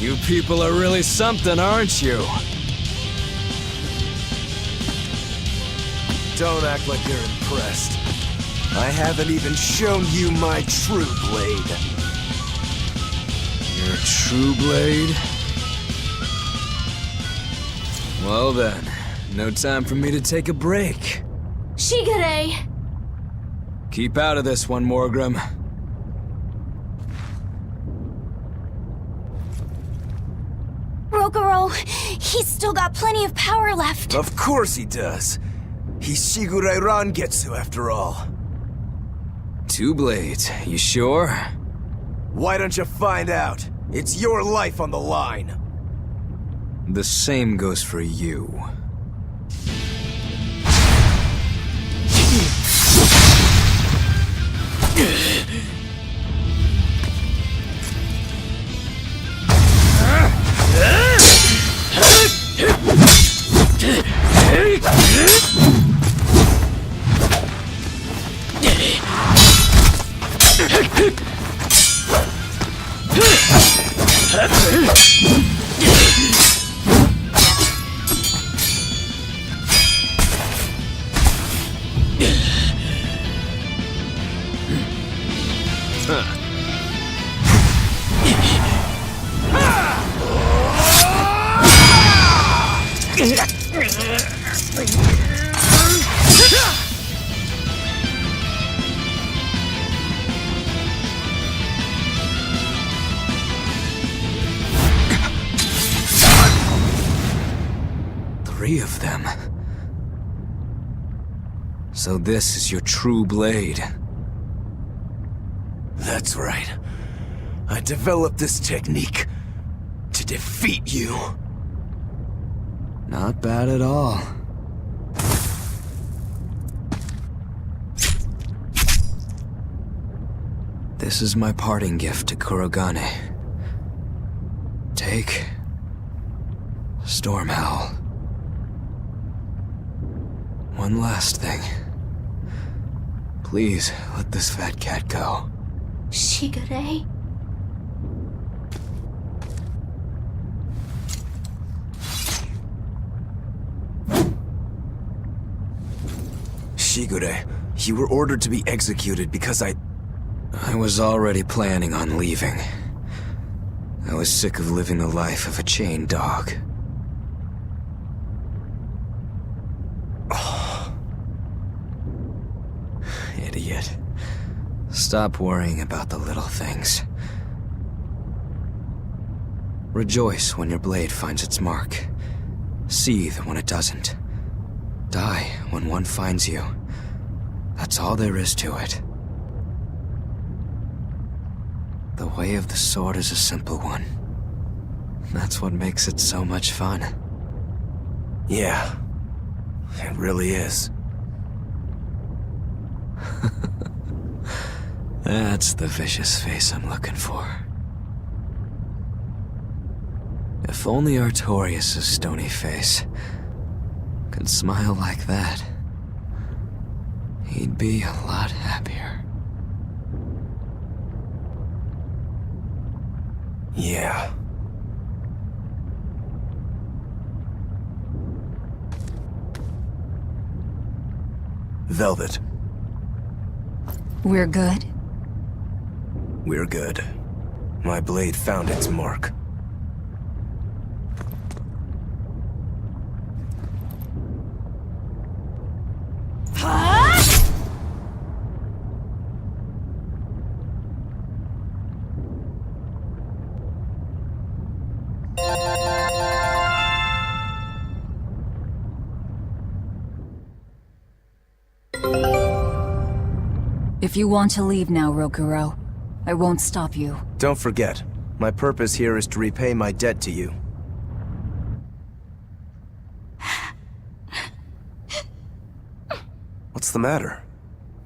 You people are really something, aren't you? Don't act like you're impressed. I haven't even shown you my true blade. Your true blade? Well then, no time for me to take a break. Shigure! Keep out of this one, Morgrim. Rokuro, he's still got plenty of power left. Of course he does. He's Sigurai Rangetsu after all. 2 blades, you sure? Why don't you find out? It's your life on the line. The same goes for you. Three of them. So this is your true blade. That's right. I developed this technique to defeat you. Not bad at all. This is my parting gift to Kurogane. Take Storm Howl. One last thing. Please let this fat cat go. Shigure? Shigure, you were ordered to be executed because I was already planning on leaving. I was sick of living the life of a chained dog. Idiot. Stop worrying about the little things. Rejoice when your blade finds its mark. Seethe when it doesn't. Die when one finds you. That's all there is to it. The way of the sword is a simple one. That's what makes it so much fun. Yeah, it really is. That's the vicious face I'm looking for. If only Artorias' stony face could smile like that, he'd be a lot happier. Yeah. Velvet. We're good? We're good. My blade found its mark. If you want to leave now, Rokuro, I won't stop you. Don't forget, my purpose here is to repay my debt to you. What's the matter?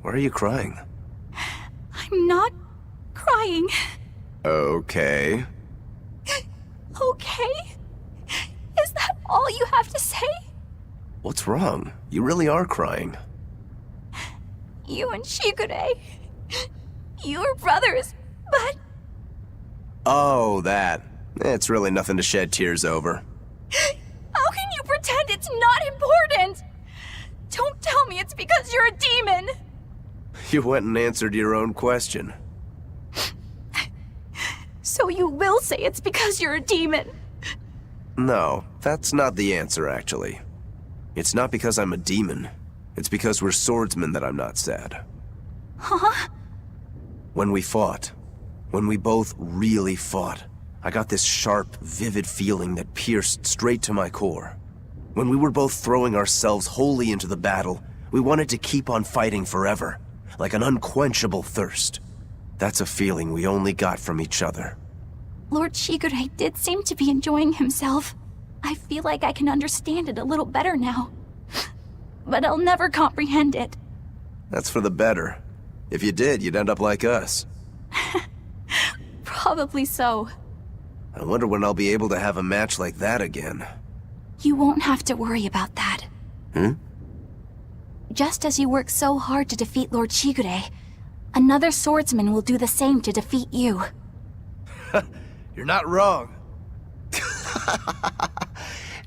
Why are you crying? I'm not crying. Okay. Okay? Is that all you have to say? What's wrong? You really are crying. You and Shigure. You were brothers, but... Oh, that. It's really nothing to shed tears over. How can you pretend it's not important? Don't tell me it's because you're a demon. You went and answered your own question. So you will say it's because you're a demon. No, that's not the answer, actually. It's not because I'm a demon. It's because we're swordsmen that I'm not sad. Huh? When we fought, when we both really fought, I got this sharp, vivid feeling that pierced straight to my core. When we were both throwing ourselves wholly into the battle, we wanted to keep on fighting forever, like an unquenchable thirst. That's a feeling we only got from each other. Lord Shigure did seem to be enjoying himself. I feel like I can understand it a little better now. But I'll never comprehend it. That's for the better. If you did, you'd end up like us. Probably so. I wonder when I'll be able to have a match like that again. You won't have to worry about that. Hmm? Just as you work so hard to defeat Lord Shigure, another swordsman will do the same to defeat you. You're not wrong.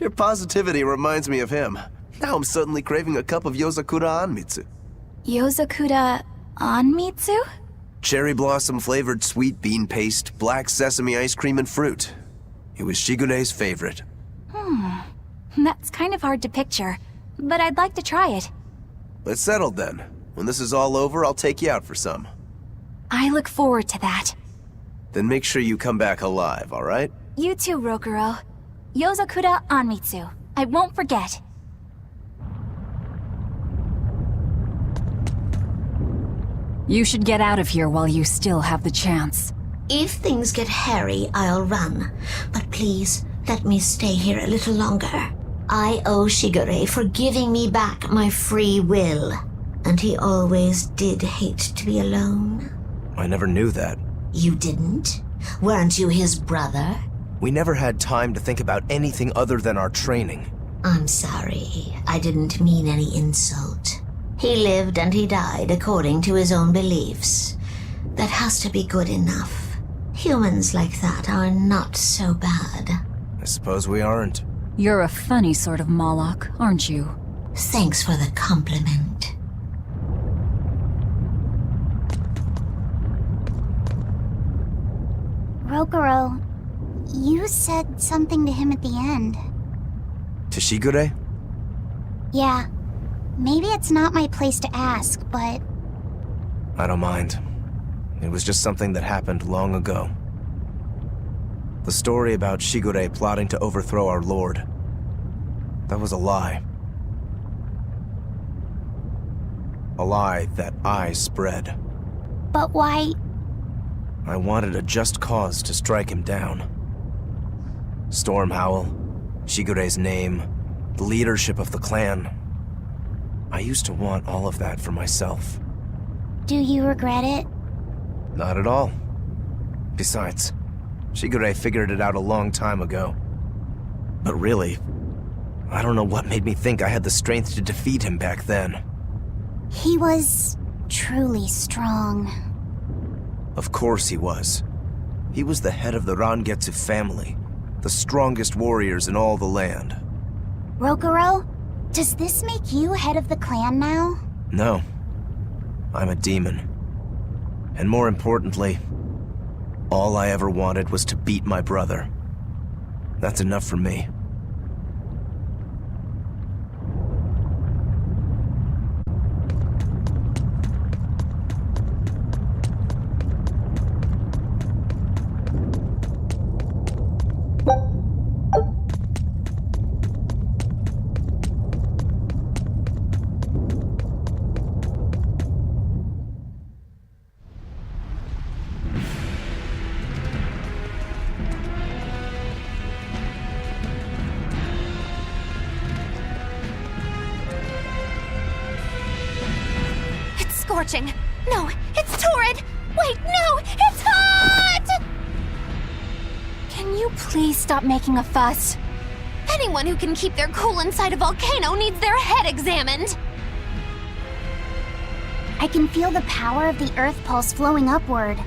Your positivity reminds me of him. Now I'm suddenly craving a cup of Yozakura Anmitsu. Yozakura Anmitsu? Cherry blossom flavored sweet bean paste, black sesame ice cream, and fruit. It was Shigure's favorite. That's kind of hard to picture, but I'd like to try it. It's settled then. When this is all over, I'll take you out for some. I look forward to that. Then make sure you come back alive, alright? You too, Rokuro. Yozakura Anmitsu. I won't forget. You should get out of here while you still have the chance. If things get hairy, I'll run. But please, let me stay here a little longer. I owe Shigure for giving me back my free will. And he always did hate to be alone. I never knew that. You didn't? Weren't you his brother? We never had time to think about anything other than our training. I'm sorry. I didn't mean any insult. He lived and he died according to his own beliefs. That has to be good enough. Humans like that are not so bad. I suppose we aren't. You're a funny sort of Moloch, aren't you? Thanks for the compliment. Rokuro, you said something to him at the end. To Shigure? Yeah. Maybe it's not my place to ask, but... I don't mind. It was just something that happened long ago. The story about Shigure plotting to overthrow our lord. That was a lie. A lie that I spread. But why... I wanted a just cause to strike him down. Storm Howl, Shigure's name, the leadership of the clan. I used to want all of that for myself. Do you regret it? Not at all. Besides, Shigure figured it out a long time ago. But really, I don't know what made me think I had the strength to defeat him back then. He was truly strong. Of course he was. He was the head of the Rangetsu family, the strongest warriors in all the land. Rokuro, does this make you head of the clan now? No. I'm a demon. And more importantly, all I ever wanted was to beat my brother. That's enough for me. Scorching. No, it's torrid! Wait, no! It's hot! Can you please stop making a fuss? Anyone who can keep their cool inside a volcano needs their head examined! I can feel the power of the earth pulse flowing upward.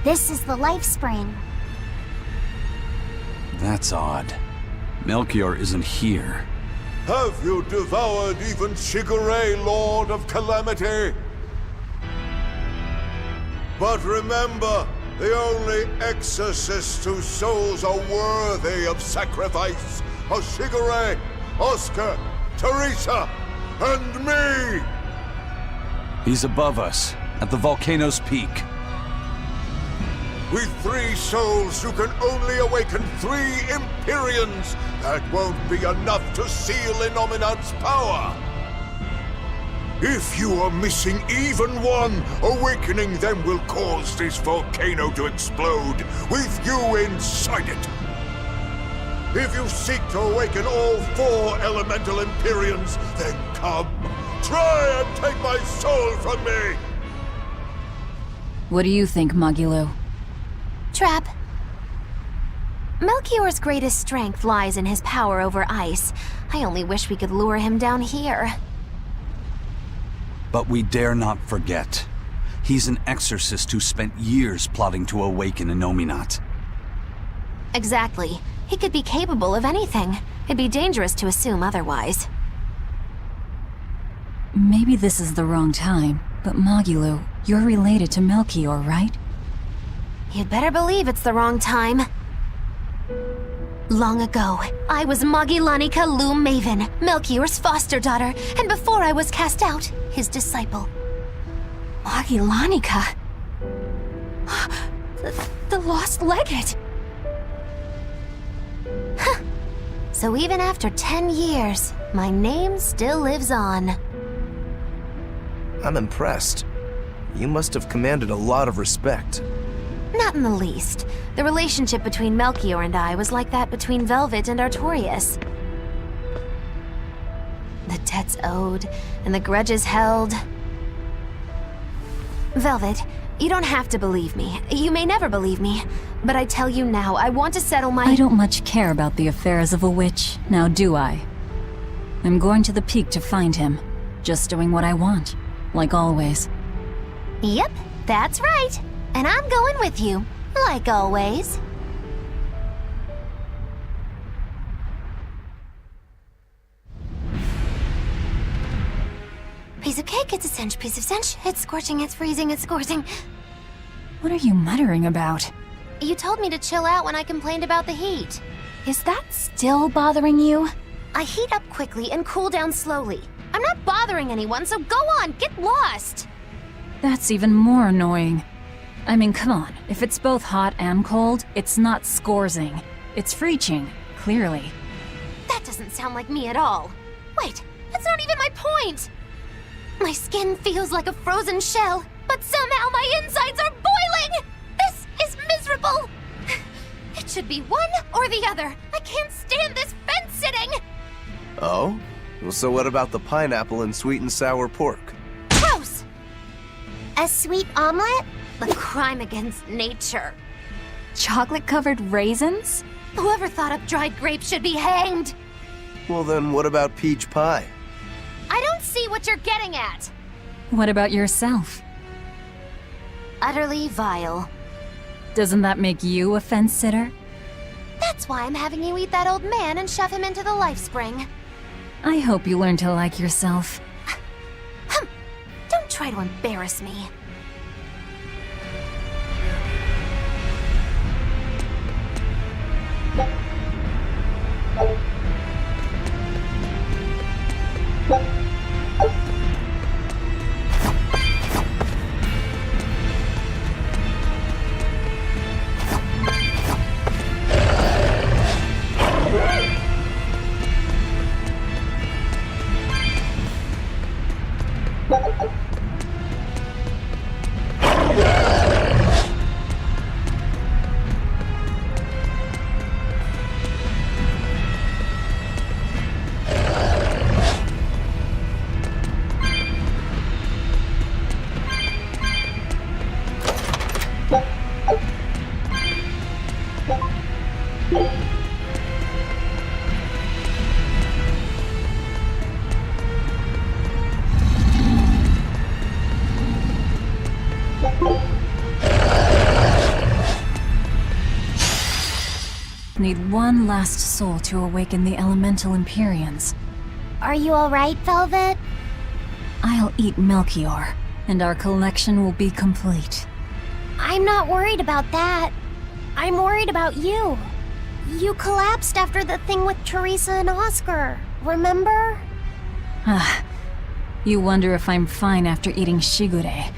This is the life spring. That's odd. Melchior isn't here. Have you devoured even Shigure, Lord of Calamity? But remember, the only exorcists whose souls are worthy of sacrifice are Shigure, Oscar, Teresa, and me! He's above us, at the volcano's peak. With 3 souls, you can only awaken 3 Empyreans! That won't be enough to seal Innominat's power! If you are missing even one, awakening them will cause this volcano to explode, with you inside it. If you seek to awaken all 4 elemental Empyreans, then come. Try and take my soul from me! What do you think, Magilo? Trap. Melchior's greatest strength lies in his power over ice. I only wish we could lure him down here. But we dare not forget. He's an exorcist who spent years plotting to awaken Innominat. Exactly. He could be capable of anything. It'd be dangerous to assume otherwise. Maybe this is the wrong time. But Magilu, you're related to Melchior, right? You'd better believe it's the wrong time. Long ago, I was Magilanica Loom Maven, Melchior's foster daughter, and before I was cast out, his disciple. Magilanica? The lost legate? So even after 10 years, my name still lives on. I'm impressed. You must have commanded a lot of respect. Not in the least. The relationship between Melchior and I was like that between Velvet and Artorias. The debts owed, and the grudges held. Velvet, you don't have to believe me. You may never believe me. But I tell you now, I want to settle my— I don't much care about the affairs of a witch, now do I? I'm going to the peak to find him. Just doing what I want, like always. Yep, that's right. And I'm going with you, like always. Piece of cake, it's a cinch, piece of cinch. It's scorching, it's freezing, it's scorching. What are you muttering about? You told me to chill out when I complained about the heat. Is that still bothering you? I heat up quickly and cool down slowly. I'm not bothering anyone, so go on, get lost! That's even more annoying. I mean, come on. If it's both hot and cold, it's not scorzing. It's freeching, clearly. That doesn't sound like me at all. Wait, that's not even my point! My skin feels like a frozen shell, but somehow my insides are boiling! This is miserable! It should be one or the other. I can't stand this fence-sitting! Oh? Well, so what about the pineapple and sweet and sour pork? Gross! A sweet omelet? The crime against nature. Chocolate-covered raisins? Whoever thought up dried grapes should be hanged! Well then, what about peach pie? I don't see what you're getting at! What about yourself? Utterly vile. Doesn't that make you a fence-sitter? That's why I'm having you eat that old man and shove him into the life spring. I hope you learn to like yourself. Don't try to embarrass me. Need one last soul to awaken the elemental Empyreans. Are you alright, Velvet? I'll eat Melchior, and our collection will be complete. I'm not worried about that. I'm worried about you. You collapsed after the thing with Teresa and Oscar, remember? Ah, you wonder if I'm fine after eating Shigure.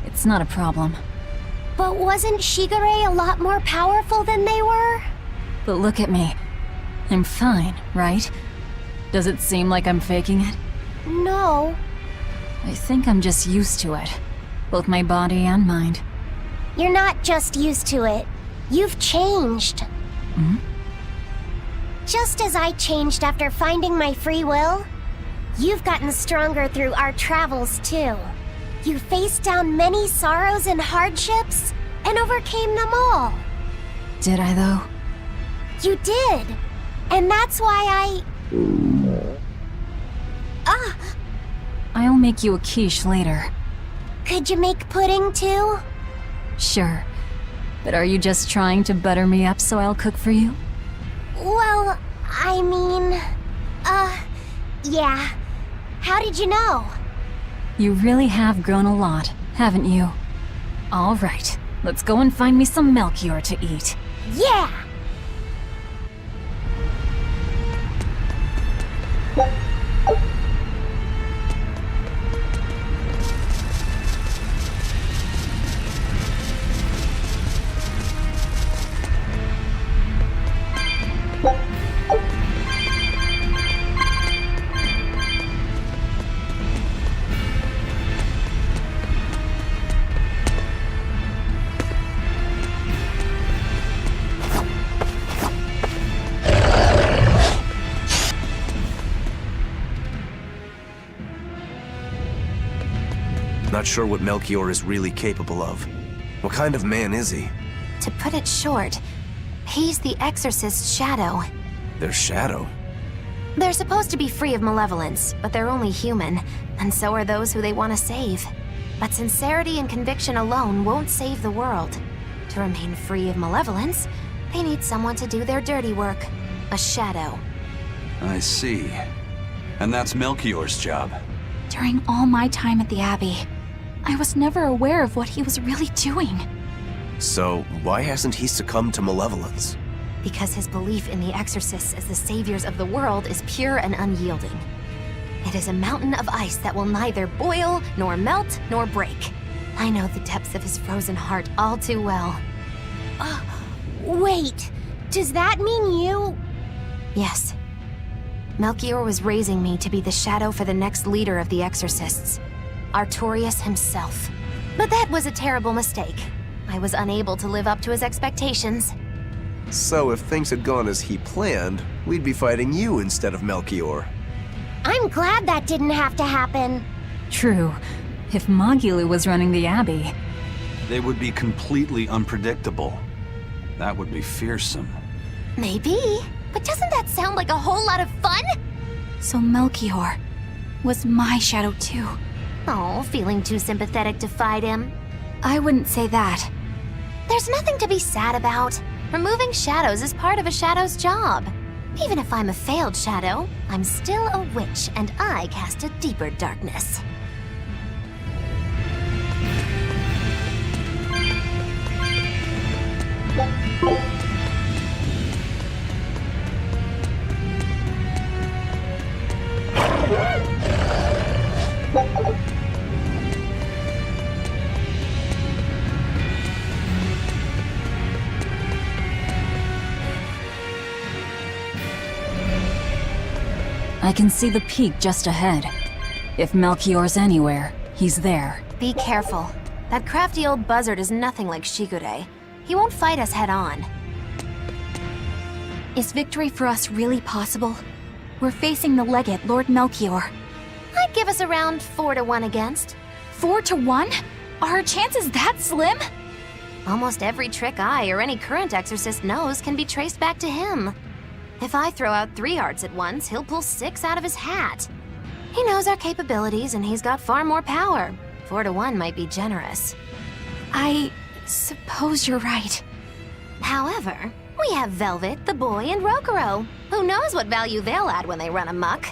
It's not a problem. But wasn't Shigure a lot more powerful than they were? But look at me. I'm fine, right? Does it seem like I'm faking it? No. I think I'm just used to it. Both my body and mind. You're not just used to it. You've changed. Hmm? Just as I changed after finding my free will, you've gotten stronger through our travels too. You faced down many sorrows and hardships, and overcame them all. Did I though? You did. And that's why I'll make you a quiche later. Could you make pudding too? Sure. But are you just trying to butter me up so I'll cook for you? Well, I mean... yeah. How did you know? You really have grown a lot, haven't you? All right, let's go and find me some Melchior to eat. Yeah! Not sure what Melchior is really capable of. What kind of man is he? To put it short, he's the Exorcist's shadow. Their shadow? They're supposed to be free of malevolence, but they're only human, and so are those who they want to save. But sincerity and conviction alone won't save the world. To remain free of malevolence, they need someone to do their dirty work. A shadow. I see. And that's Melchior's job. During all my time at the Abbey, I was never aware of what he was really doing. So, why hasn't he succumbed to malevolence? Because his belief in the Exorcists as the saviors of the world is pure and unyielding. It is a mountain of ice that will neither boil, nor melt, nor break. I know the depths of his frozen heart all too well. Wait, does that mean you... Yes. Melchior was raising me to be the shadow for the next leader of the Exorcists, Artorius himself. But that was a terrible mistake. I was unable to live up to his expectations. So if things had gone as he planned, we'd be fighting you instead of Melchior. I'm glad that didn't have to happen. True. If Magilu was running the Abbey... They would be completely unpredictable. That would be fearsome. Maybe, but doesn't that sound like a whole lot of fun? So Melchior was my shadow too. Oh, feeling too sympathetic to fight him? I wouldn't say that. There's nothing to be sad about. Removing shadows is part of a shadow's job. Even if I'm a failed shadow, I'm still a witch, and I cast a deeper darkness. I can see the peak just ahead. If Melchior's anywhere, he's there. Be careful. That crafty old buzzard is nothing like Sигуре. He won't fight us head-on. Is victory for us really possible? We're facing the legate, Lord Melchior. I'd give us around 4-1 against. 4-1? Are our chances that slim? Almost every trick I or any current exorcist knows can be traced back to him. If I throw out 3 arts at once, he'll pull 6 out of his hat. He knows our capabilities and he's got far more power. 4-1 might be generous. I suppose you're right. However, we have Velvet, the boy, and Rokuro. Who knows what value they'll add when they run amok?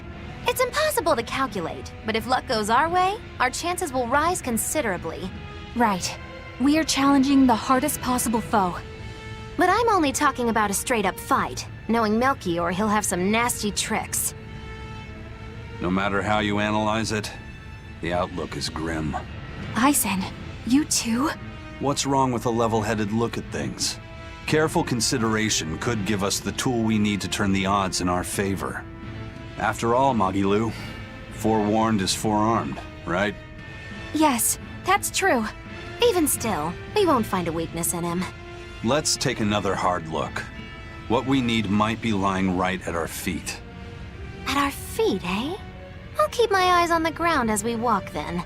It's impossible to calculate, but if luck goes our way, our chances will rise considerably. Right. We're challenging the hardest possible foe. But I'm only talking about a straight-up fight. Knowing Melchior, he'll have some nasty tricks. No matter how you analyze it, the outlook is grim. Eisen, you too? What's wrong with a level-headed look at things? Careful consideration could give us the tool we need to turn the odds in our favor. After all, Magilu, forewarned is forearmed, right? Yes, that's true. Even still, we won't find a weakness in him. Let's take another hard look. What we need might be lying right at our feet. At our feet, eh? I'll keep my eyes on the ground as we walk, then.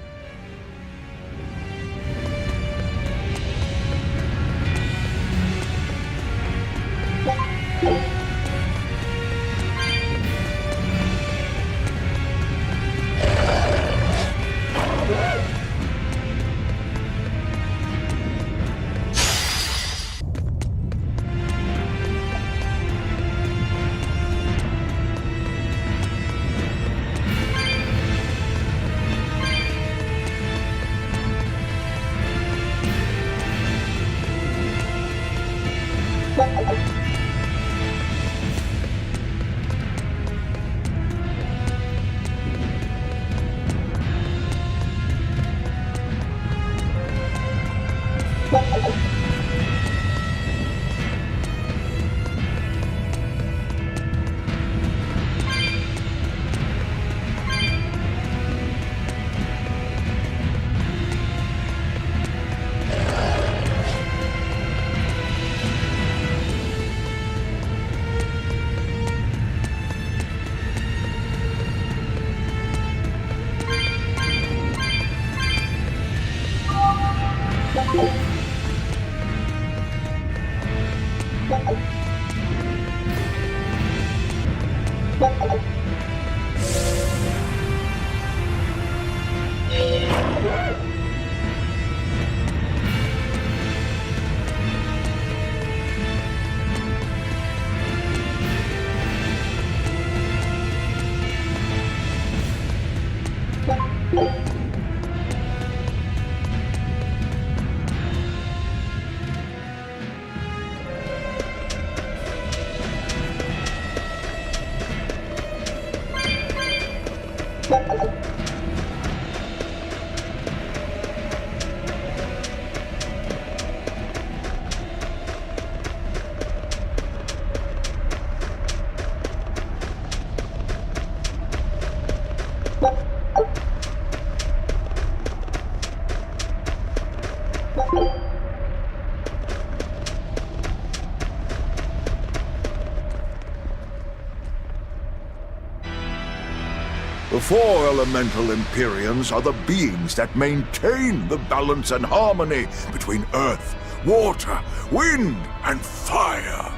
The four elemental Empyreans are the beings that maintain the balance and harmony between earth, water, wind, and fire.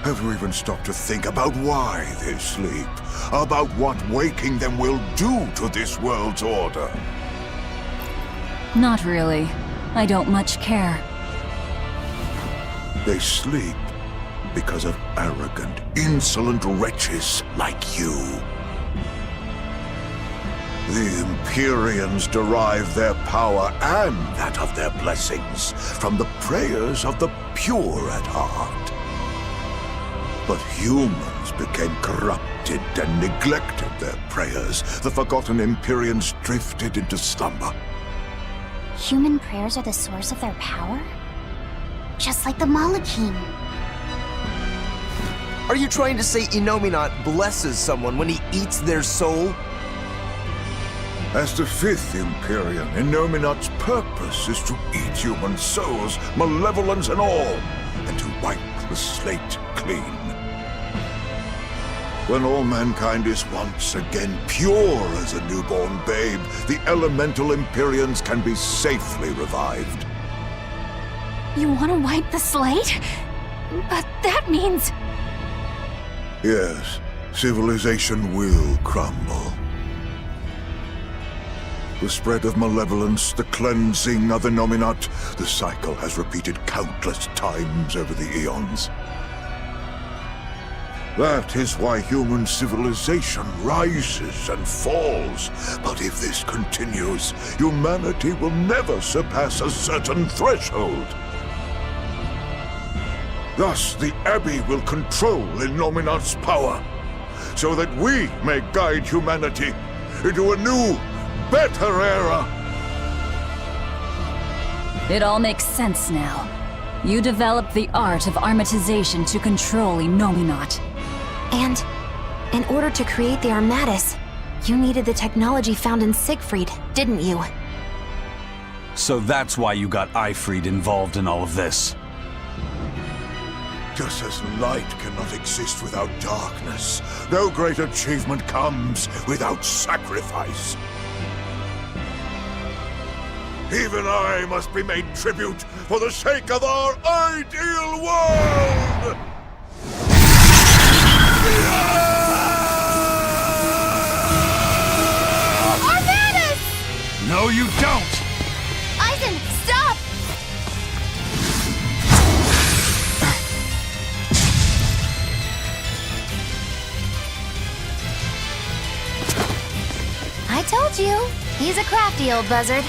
Have you even stopped to think about why they sleep? About what waking them will do to this world's order? Not really. I don't much care. They sleep because of arrogant, insolent wretches like you. The Empyreans derive their power and that of their blessings from the prayers of the pure at heart. But humans became corrupted and neglected their prayers. The forgotten Empyreans drifted into slumber. Human prayers are the source of their power? Just like the Malachim. Are you trying to say Innominat blesses someone when he eats their soul? As the fifth Empyrean, Innominat's purpose is to eat human souls, malevolence and all, and to wipe the slate clean. When all mankind is once again pure as a newborn babe, the elemental Empyreans can be safely revived. You want to wipe the slate? But that means... Yes, civilization will crumble. The spread of malevolence, the cleansing of Innominat, the cycle has repeated countless times over the eons. That is why human civilization rises and falls. But if this continues, humanity will never surpass a certain threshold. Thus, the Abbey will control Innominat's power, so that we may guide humanity into a new, better era. It all makes sense now. You developed the art of armatization to control Innominat. And in order to create the Armatus, you needed the technology found in Siegfried, didn't you? So that's why you got Eifried involved in all of this. Just as light cannot exist without darkness, no great achievement comes without sacrifice. Even I must be made tribute for the sake of our ideal world! Armatus! No, you don't! Eisen, stop! I told you. He's a crafty old buzzard.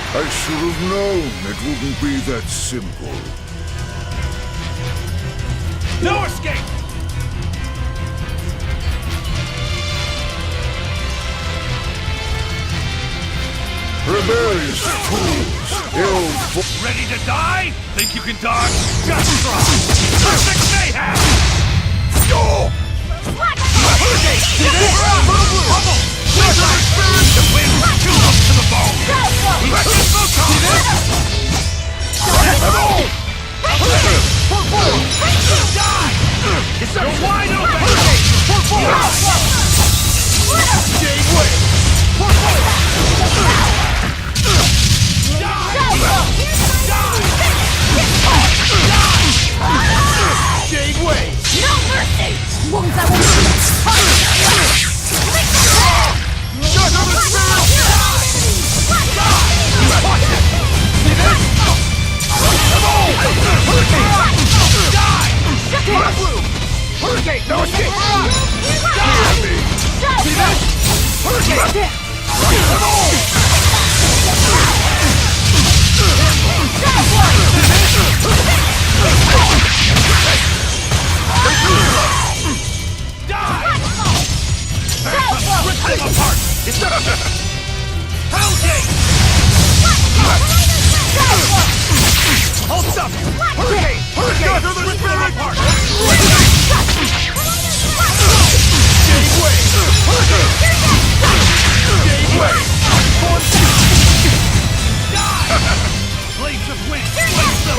I should have known it wouldn't be that simple. No escape! Rebellious fools! Ready to die? Think you can dodge? Just try! Perfect mayhem! Score! The wind too up to the bone! Electric Die! It's a wide open! Stay away! Die! Die! Die! escape! No escape! Hear me! See this? Hurricane! Come on! Rip them apart! It's not Hellgate! Hold up! Hurricane! Hurricane! Rip them apart! Gave way! Hurricane! Gave way! Blades of wind! Blades of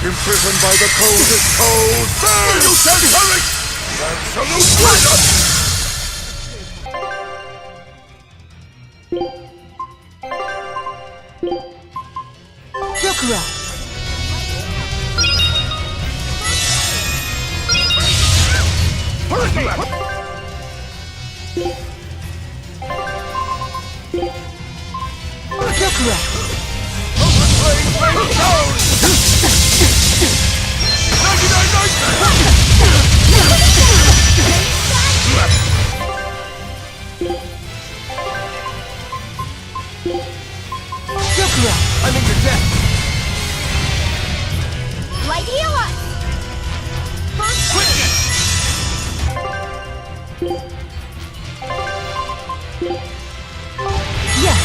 Imprisoned by the coldest cold. There you shall hurry! Absolute freedom! Yokura! Hurricane! Yokura! I'm in your debt. Light healer! Quicken! Yes!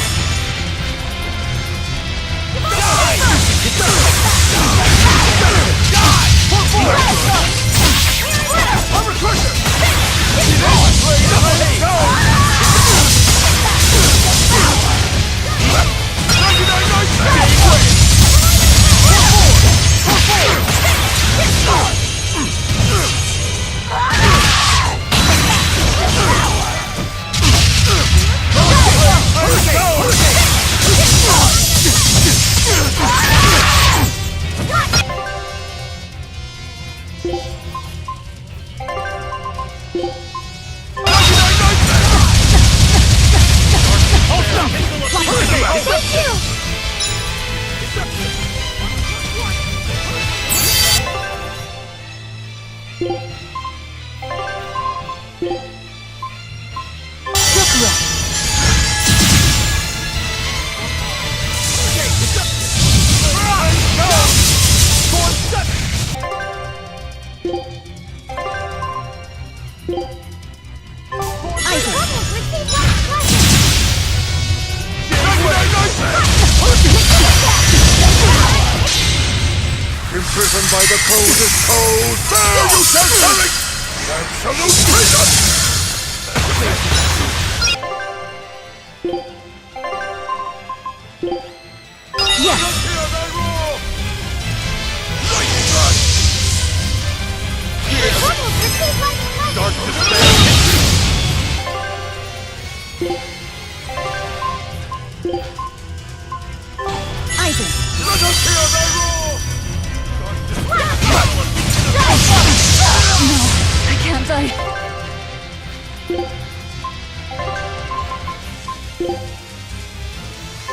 Imprisoned by the coldest cold. There you shall hurry! Absolute freedom! Yes! Dark despair! Aizen! Let us hear thy roar! No, I can't die.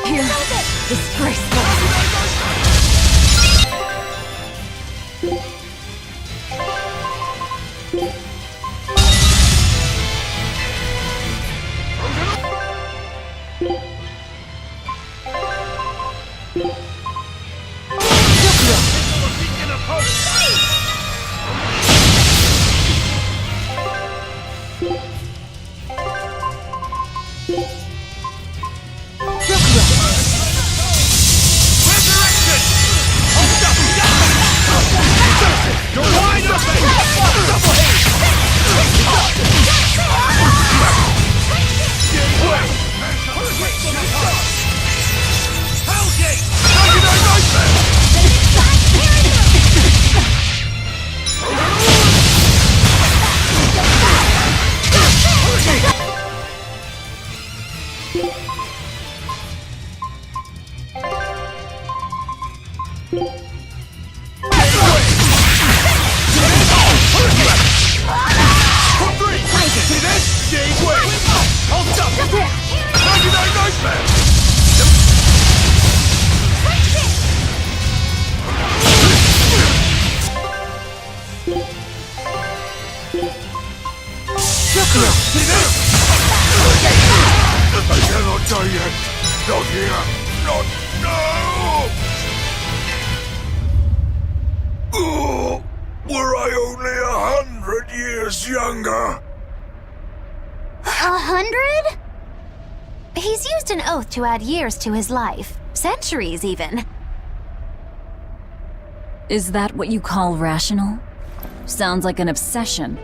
Here, disgraceful. Not here! Not now! Oh, were I only 100 years younger? 100? He's used an oath to add years to his life. Centuries, even. Is that what you call rational? Sounds like an obsession.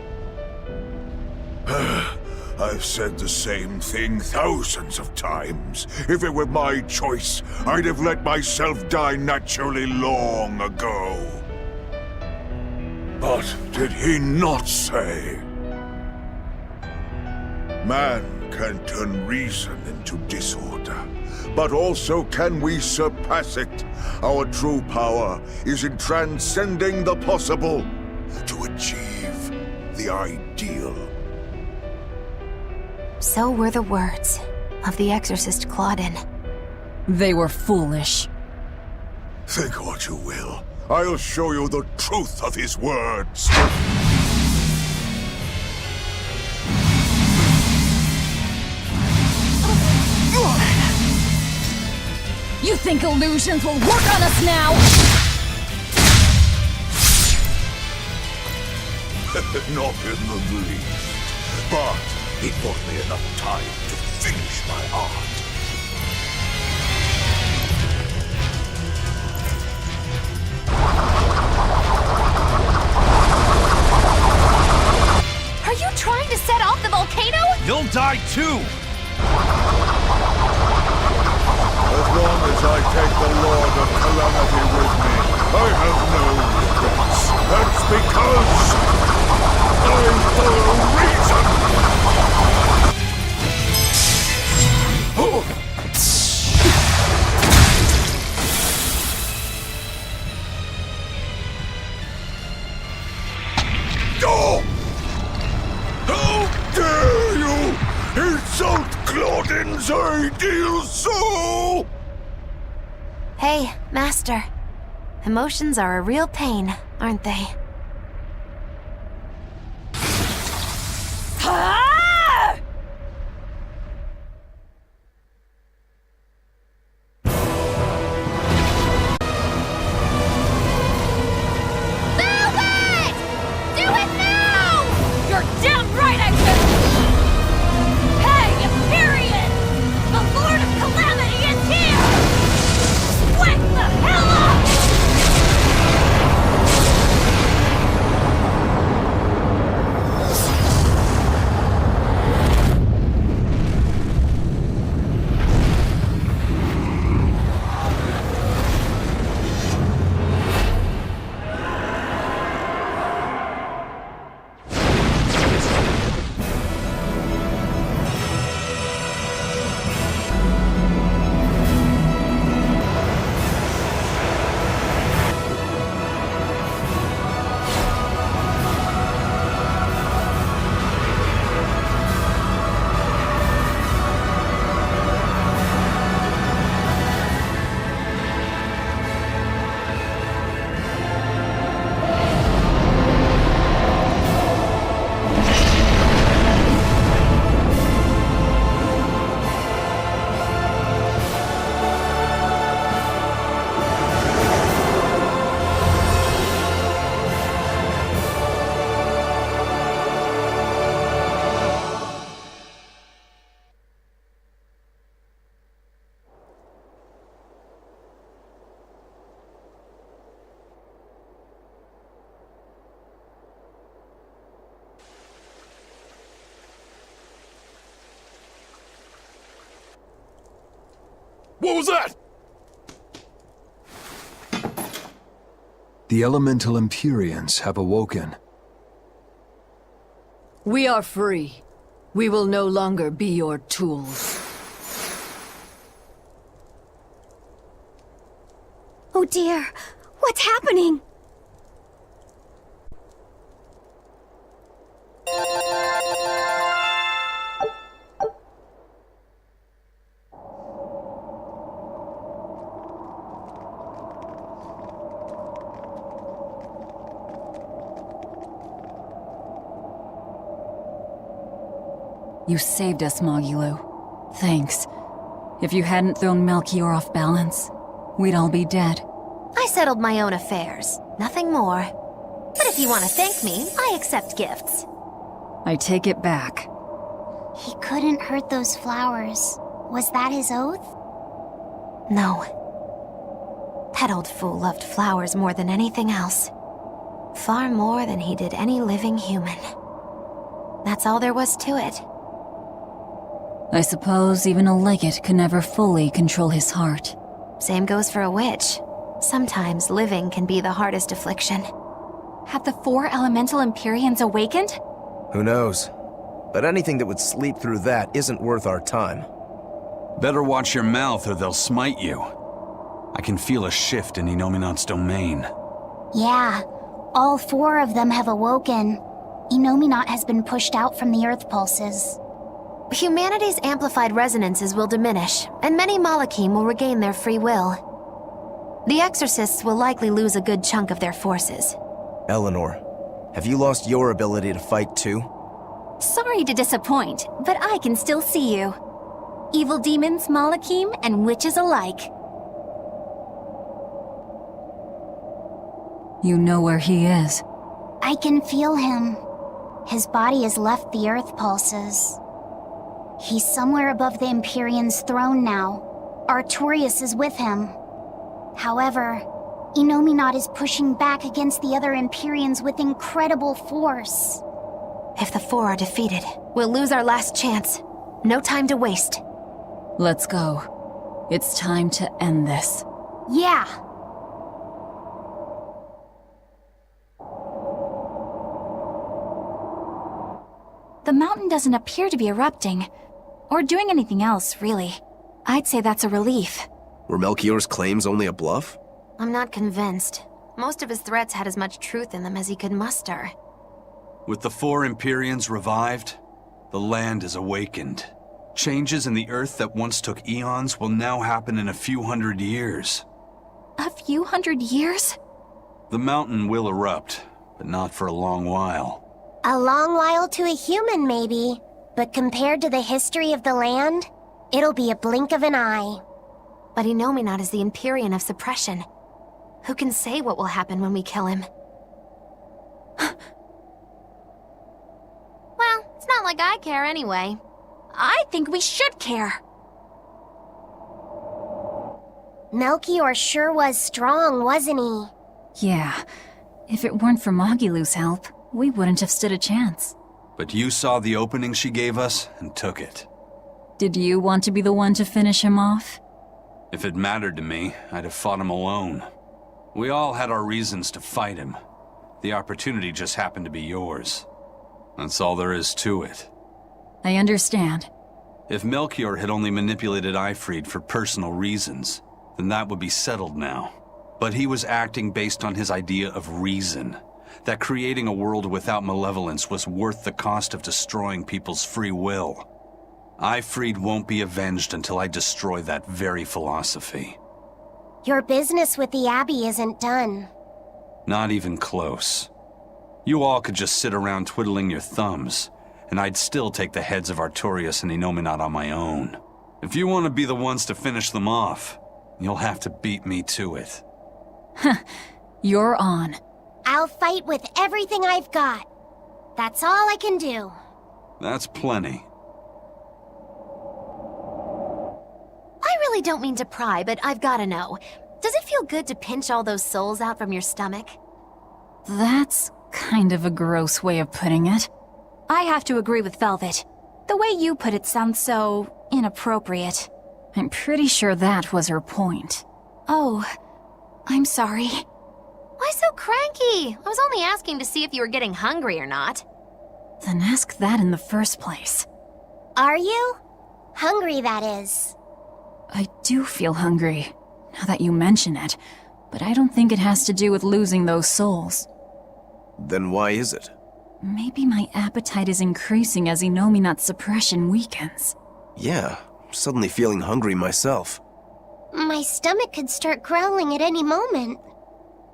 I've said the same thing thousands of times. If it were my choice, I'd have let myself die naturally long ago. But did he not say? Man can turn reason into disorder, but also can we surpass it? Our true power is in transcending the possible to achieve the ideal. So were the words of the exorcist Claudin. They were foolish. Think what you will. I'll show you the truth of his words. You think illusions will work on us now? Not in the least. But it bought me enough time to finish my art. Are you trying to set off the volcano? You'll die too! As long as I take the Lord of Calamity with me, I have no regrets. That's because I'm for a reason! Oh. Oh! How dare you insult Claudin's ideal soul! Hey, Master. Emotions are a real pain, aren't they? What was that? The elemental Empyreans have awoken. We are free. We will no longer be your tools. Oh dear, what's happening? You saved us, Magulu. Thanks. If you hadn't thrown Melchior off balance, we'd all be dead. I settled my own affairs, nothing more. But if you want to thank me, I accept gifts. I take it back. He couldn't hurt those flowers. Was that his oath? No. That old fool loved flowers more than anything else. Far more than he did any living human. That's all there was to it. I suppose even a legate could never fully control his heart. Same goes for a witch. Sometimes living can be the hardest affliction. Have the 4 elemental Empyreans awakened? Who knows? But anything that would sleep through that isn't worth our time. Better watch your mouth or they'll smite you. I can feel a shift in Inominat's domain. Yeah, all 4 of them have awoken. Inominat has been pushed out from the Earth pulses. Humanity's amplified resonances will diminish, and many Malachim will regain their free will. The Exorcists will likely lose a good chunk of their forces. Eleanor, have you lost your ability to fight too? Sorry to disappoint, but I can still see you. Evil demons, Malachim, and witches alike. You know where he is. I can feel him. His body has left the Earth pulses. He's somewhere above the Empyrean's throne now. Artorias is with him. However, Inominat is pushing back against the other Empyreans with incredible force. If the 4 are defeated, we'll lose our last chance. No time to waste. Let's go. It's time to end this. Yeah. The mountain doesn't appear to be erupting, or doing anything else, really. I'd say that's a relief. Were Melchior's claims only a bluff? I'm not convinced. Most of his threats had as much truth in them as he could muster. With the 4 Empyreans revived, the land is awakened. Changes in the Earth that once took eons will now happen in a few hundred years. A few hundred years? The mountain will erupt, but not for a long while. A long while to a human, maybe. But compared to the history of the land, it'll be a blink of an eye. But Inominat is the Empyrean of suppression. Who can say what will happen when we kill him? Well, it's not like I care anyway. I think we should care. Melchior sure was strong, wasn't he? Yeah. If it weren't for Magilu's help, we wouldn't have stood a chance. But you saw the opening she gave us and took it. Did you want to be the one to finish him off? If it mattered to me, I'd have fought him alone. We all had our reasons to fight him. The opportunity just happened to be yours. That's all there is to it. I understand. If Melchior had only manipulated Ifrid for personal reasons, then that would be settled now. But he was acting based on his idea of reason. That creating a world without malevolence was worth the cost of destroying people's free will. Ifrid won't be avenged until I destroy that very philosophy. Your business with the Abbey isn't done. Not even close. You all could just sit around twiddling your thumbs, and I'd still take the heads of Artorias and Inominat on my own. If you want to be the ones to finish them off, you'll have to beat me to it. You're on. I'll fight with everything I've got. That's all I can do. That's plenty. I really don't mean to pry, but I've gotta know. Does it feel good to pinch all those souls out from your stomach? That's kind of a gross way of putting it. I have to agree with Velvet. The way you put it sounds so inappropriate. I'm pretty sure that was her point. Oh, I'm sorry. Why so cranky? I was only asking to see if you were getting hungry or not. Then ask that in the first place. Are you? Hungry, that is. I do feel hungry, now that you mention it, but I don't think it has to do with losing those souls. Then why is it? Maybe my appetite is increasing as Inominat's suppression weakens. Yeah, I'm suddenly feeling hungry myself. My stomach could start growling at any moment.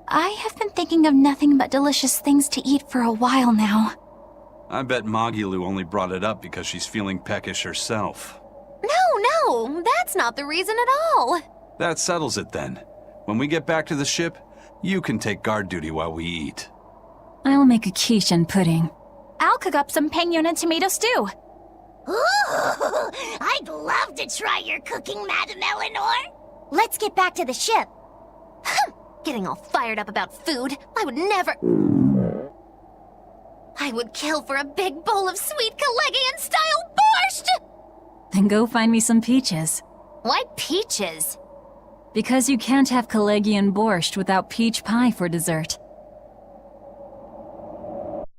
I have been thinking of nothing but delicious things to eat for a while now. I bet Magilu only brought it up because she's feeling peckish herself. No, that's not the reason at all. That settles it then. When we get back to the ship, you can take guard duty while we eat. I'll make a quiche and pudding. I'll cook up some pinyon and tomato stew. Ooh, I'd love to try your cooking, Madam Eleanor. Let's get back to the ship. Getting all fired up about food. I would never... I would kill for a big bowl of sweet Killegian-style borscht! Then go find me some peaches. Why peaches? Because you can't have Killegian borscht without peach pie for dessert.